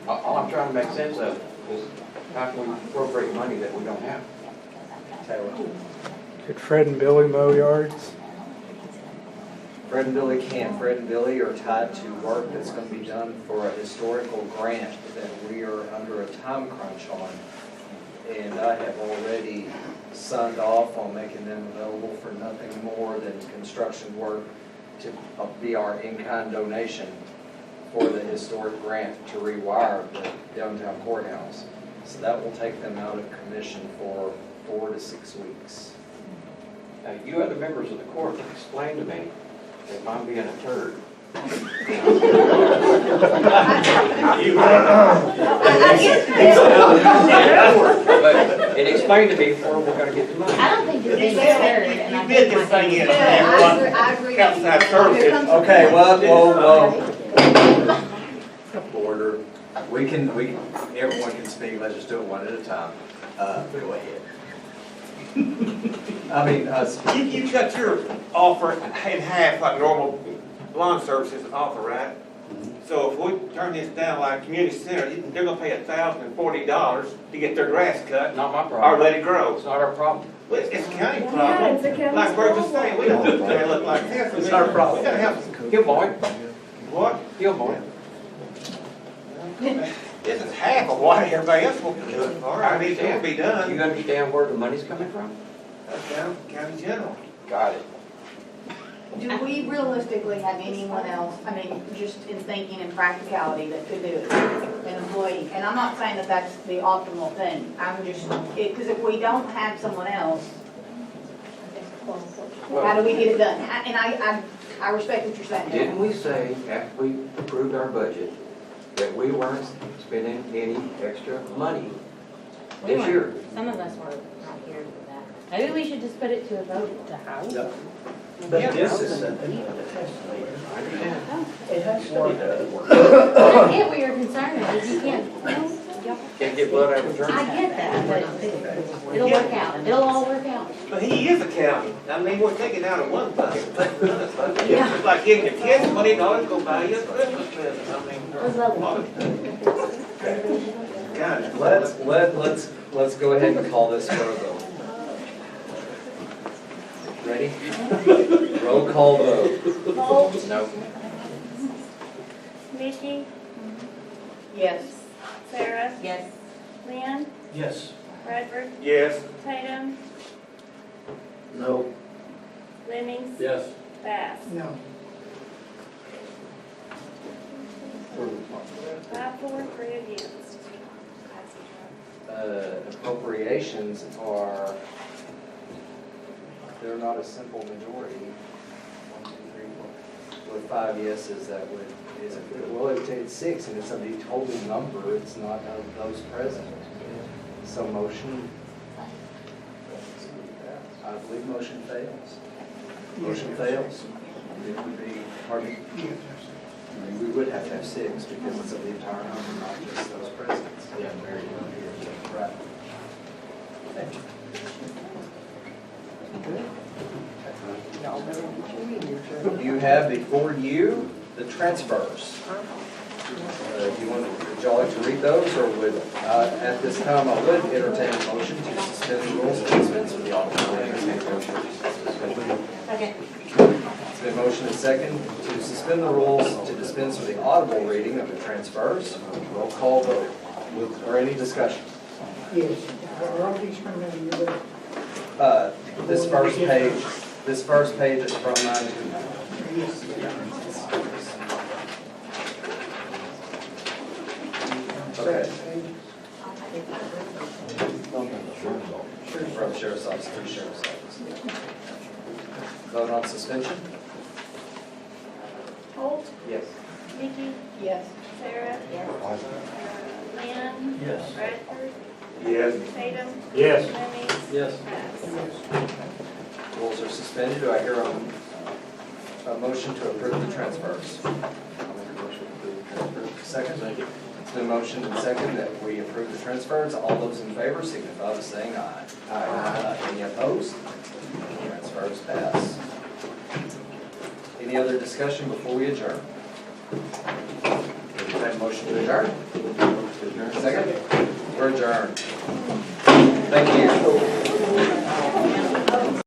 Speaker 7: All I'm trying to make sense of is how can we appropriate money that we don't have?
Speaker 1: Taylor.
Speaker 19: Could Fred and Billy mow yards?
Speaker 1: Fred and Billy can't. Fred and Billy are tied to work that's going to be done for a historical grant that we are under a time crunch on. And I have already signed off on making them available for nothing more than construction work to be our in-kind donation for the historic grant to rewire the downtown courthouse. So that will take them out of commission for 4 to 6 weeks.
Speaker 7: Now, you other members of the court can explain to me if I'm being a turd. But it explained to me before we're gonna get the money.
Speaker 9: I don't think you're being fair.
Speaker 11: You bid this thing in,
Speaker 13: I agree.
Speaker 11: outside services.
Speaker 1: Okay, whoa. Order. Everyone can speak, let's just do it one at a time. Go ahead. I mean,
Speaker 11: You cut your offer in half like normal lawn services offer, right? So if we turn this down like community center, they're gonna pay $1,040 to get their grass cut.
Speaker 7: Not my
Speaker 11: Or
Speaker 7: problem.
Speaker 11: let it grow.
Speaker 7: It's not our problem.
Speaker 11: Well, it's a county
Speaker 4: Yeah,
Speaker 11: problem.
Speaker 4: it's a county
Speaker 11: Like Bert was
Speaker 4: problem.
Speaker 11: saying, we don't want to look like this.
Speaker 2: It's our problem.
Speaker 11: We gotta have,
Speaker 7: He'll mow it.
Speaker 11: what?
Speaker 7: He'll mow it.
Speaker 11: This is half of what everybody else wants to do it for. I mean, it's gonna be
Speaker 7: You
Speaker 11: done.
Speaker 7: understand where the money's coming from?
Speaker 11: That's county general.
Speaker 7: Got it.
Speaker 14: Do we realistically have anyone else, I mean, just in thinking in practicality, that could do it, an employee? And I'm not saying that that's the optimal thing, I'm just, because if we don't have someone else, how do we get it done? And I respect what you're saying.
Speaker 7: Didn't we say, after we approved our budget, that we weren't spending any extra money
Speaker 9: We
Speaker 7: this year?
Speaker 9: weren't- Some of us were not here for that. Maybe we should just put it to a vote to house.
Speaker 2: Yep.
Speaker 8: But this is,
Speaker 7: I understand.
Speaker 8: it has to be done.
Speaker 9: I get where your concern is, you can't,
Speaker 7: Can't get blood out of a
Speaker 9: I
Speaker 7: turnip.
Speaker 9: get that, but it'll work out, it'll all work out.
Speaker 11: But he is a county. I mean, we're taking out of one bucket, putting in another bucket.
Speaker 9: Yeah.
Speaker 11: It's like giving your kids $20, go buy you a Christmas present. I mean,
Speaker 9: Those levels.
Speaker 11: God,
Speaker 1: let's go ahead and call this for a vote. Ready? Roll call vote.
Speaker 4: Holt,
Speaker 7: No.
Speaker 4: Mickey,
Speaker 14: Yes.
Speaker 4: Sarah,
Speaker 9: Yes.
Speaker 4: Lynn,
Speaker 8: Yes.
Speaker 4: Bradford,
Speaker 11: yes.
Speaker 4: Tatum,
Speaker 8: No.
Speaker 4: Lemmings,
Speaker 2: Yes.
Speaker 4: Bass.
Speaker 12: No.
Speaker 4: 5-4, 3 against.
Speaker 1: Appropriations are, they're not a simple majority. 1, 2, 3, 4. With 5 yeses, that would, well, it's 6, and it's a total number, it's not of those present. So motion
Speaker 17: I believe motion fails. Motion fails. It would be, pardon me? I mean, we would have to have 6 because it's of the entire number, not just those presents. Yeah, very good. Right. Thank you. You have before you the transfers. Do you want, would y'all like to read those, or would, at this time, I would entertain a motion to suspend the rules and dispense with the audible reading of the
Speaker 16: Second.
Speaker 17: It's been motion and second to suspend the rules to dispense with the audible reading of the transfers. Roll call vote. Or any discussion?
Speaker 12: Yes, are all these coming out of your budget?
Speaker 17: This first page is from 9 to 9.
Speaker 12: Yes.
Speaker 17: Okay. From Sheriff's Office to Sheriff's Office. Vote on suspension?
Speaker 4: Holt,
Speaker 17: Yes.
Speaker 4: Vicky,
Speaker 14: Yes.
Speaker 4: Sarah, Lynn,
Speaker 8: Yes.
Speaker 4: Bradford,
Speaker 11: Yes.
Speaker 4: Tatum,
Speaker 5: Yes.
Speaker 4: Lemming,
Speaker 8: Yes.
Speaker 4: Bass.
Speaker 17: Rules are suspended. Do I hear a motion to approve the transfers? I'll make a motion to approve the transfers. Second? Thank you. It's been motioned and second that we approve the transfers. All those in favor signify by saying aye. Aye. Any opposed? Transfers pass. Any other discussion before we adjourn? Entertain a motion to adjourn? Second? We're adjourned. Thank you.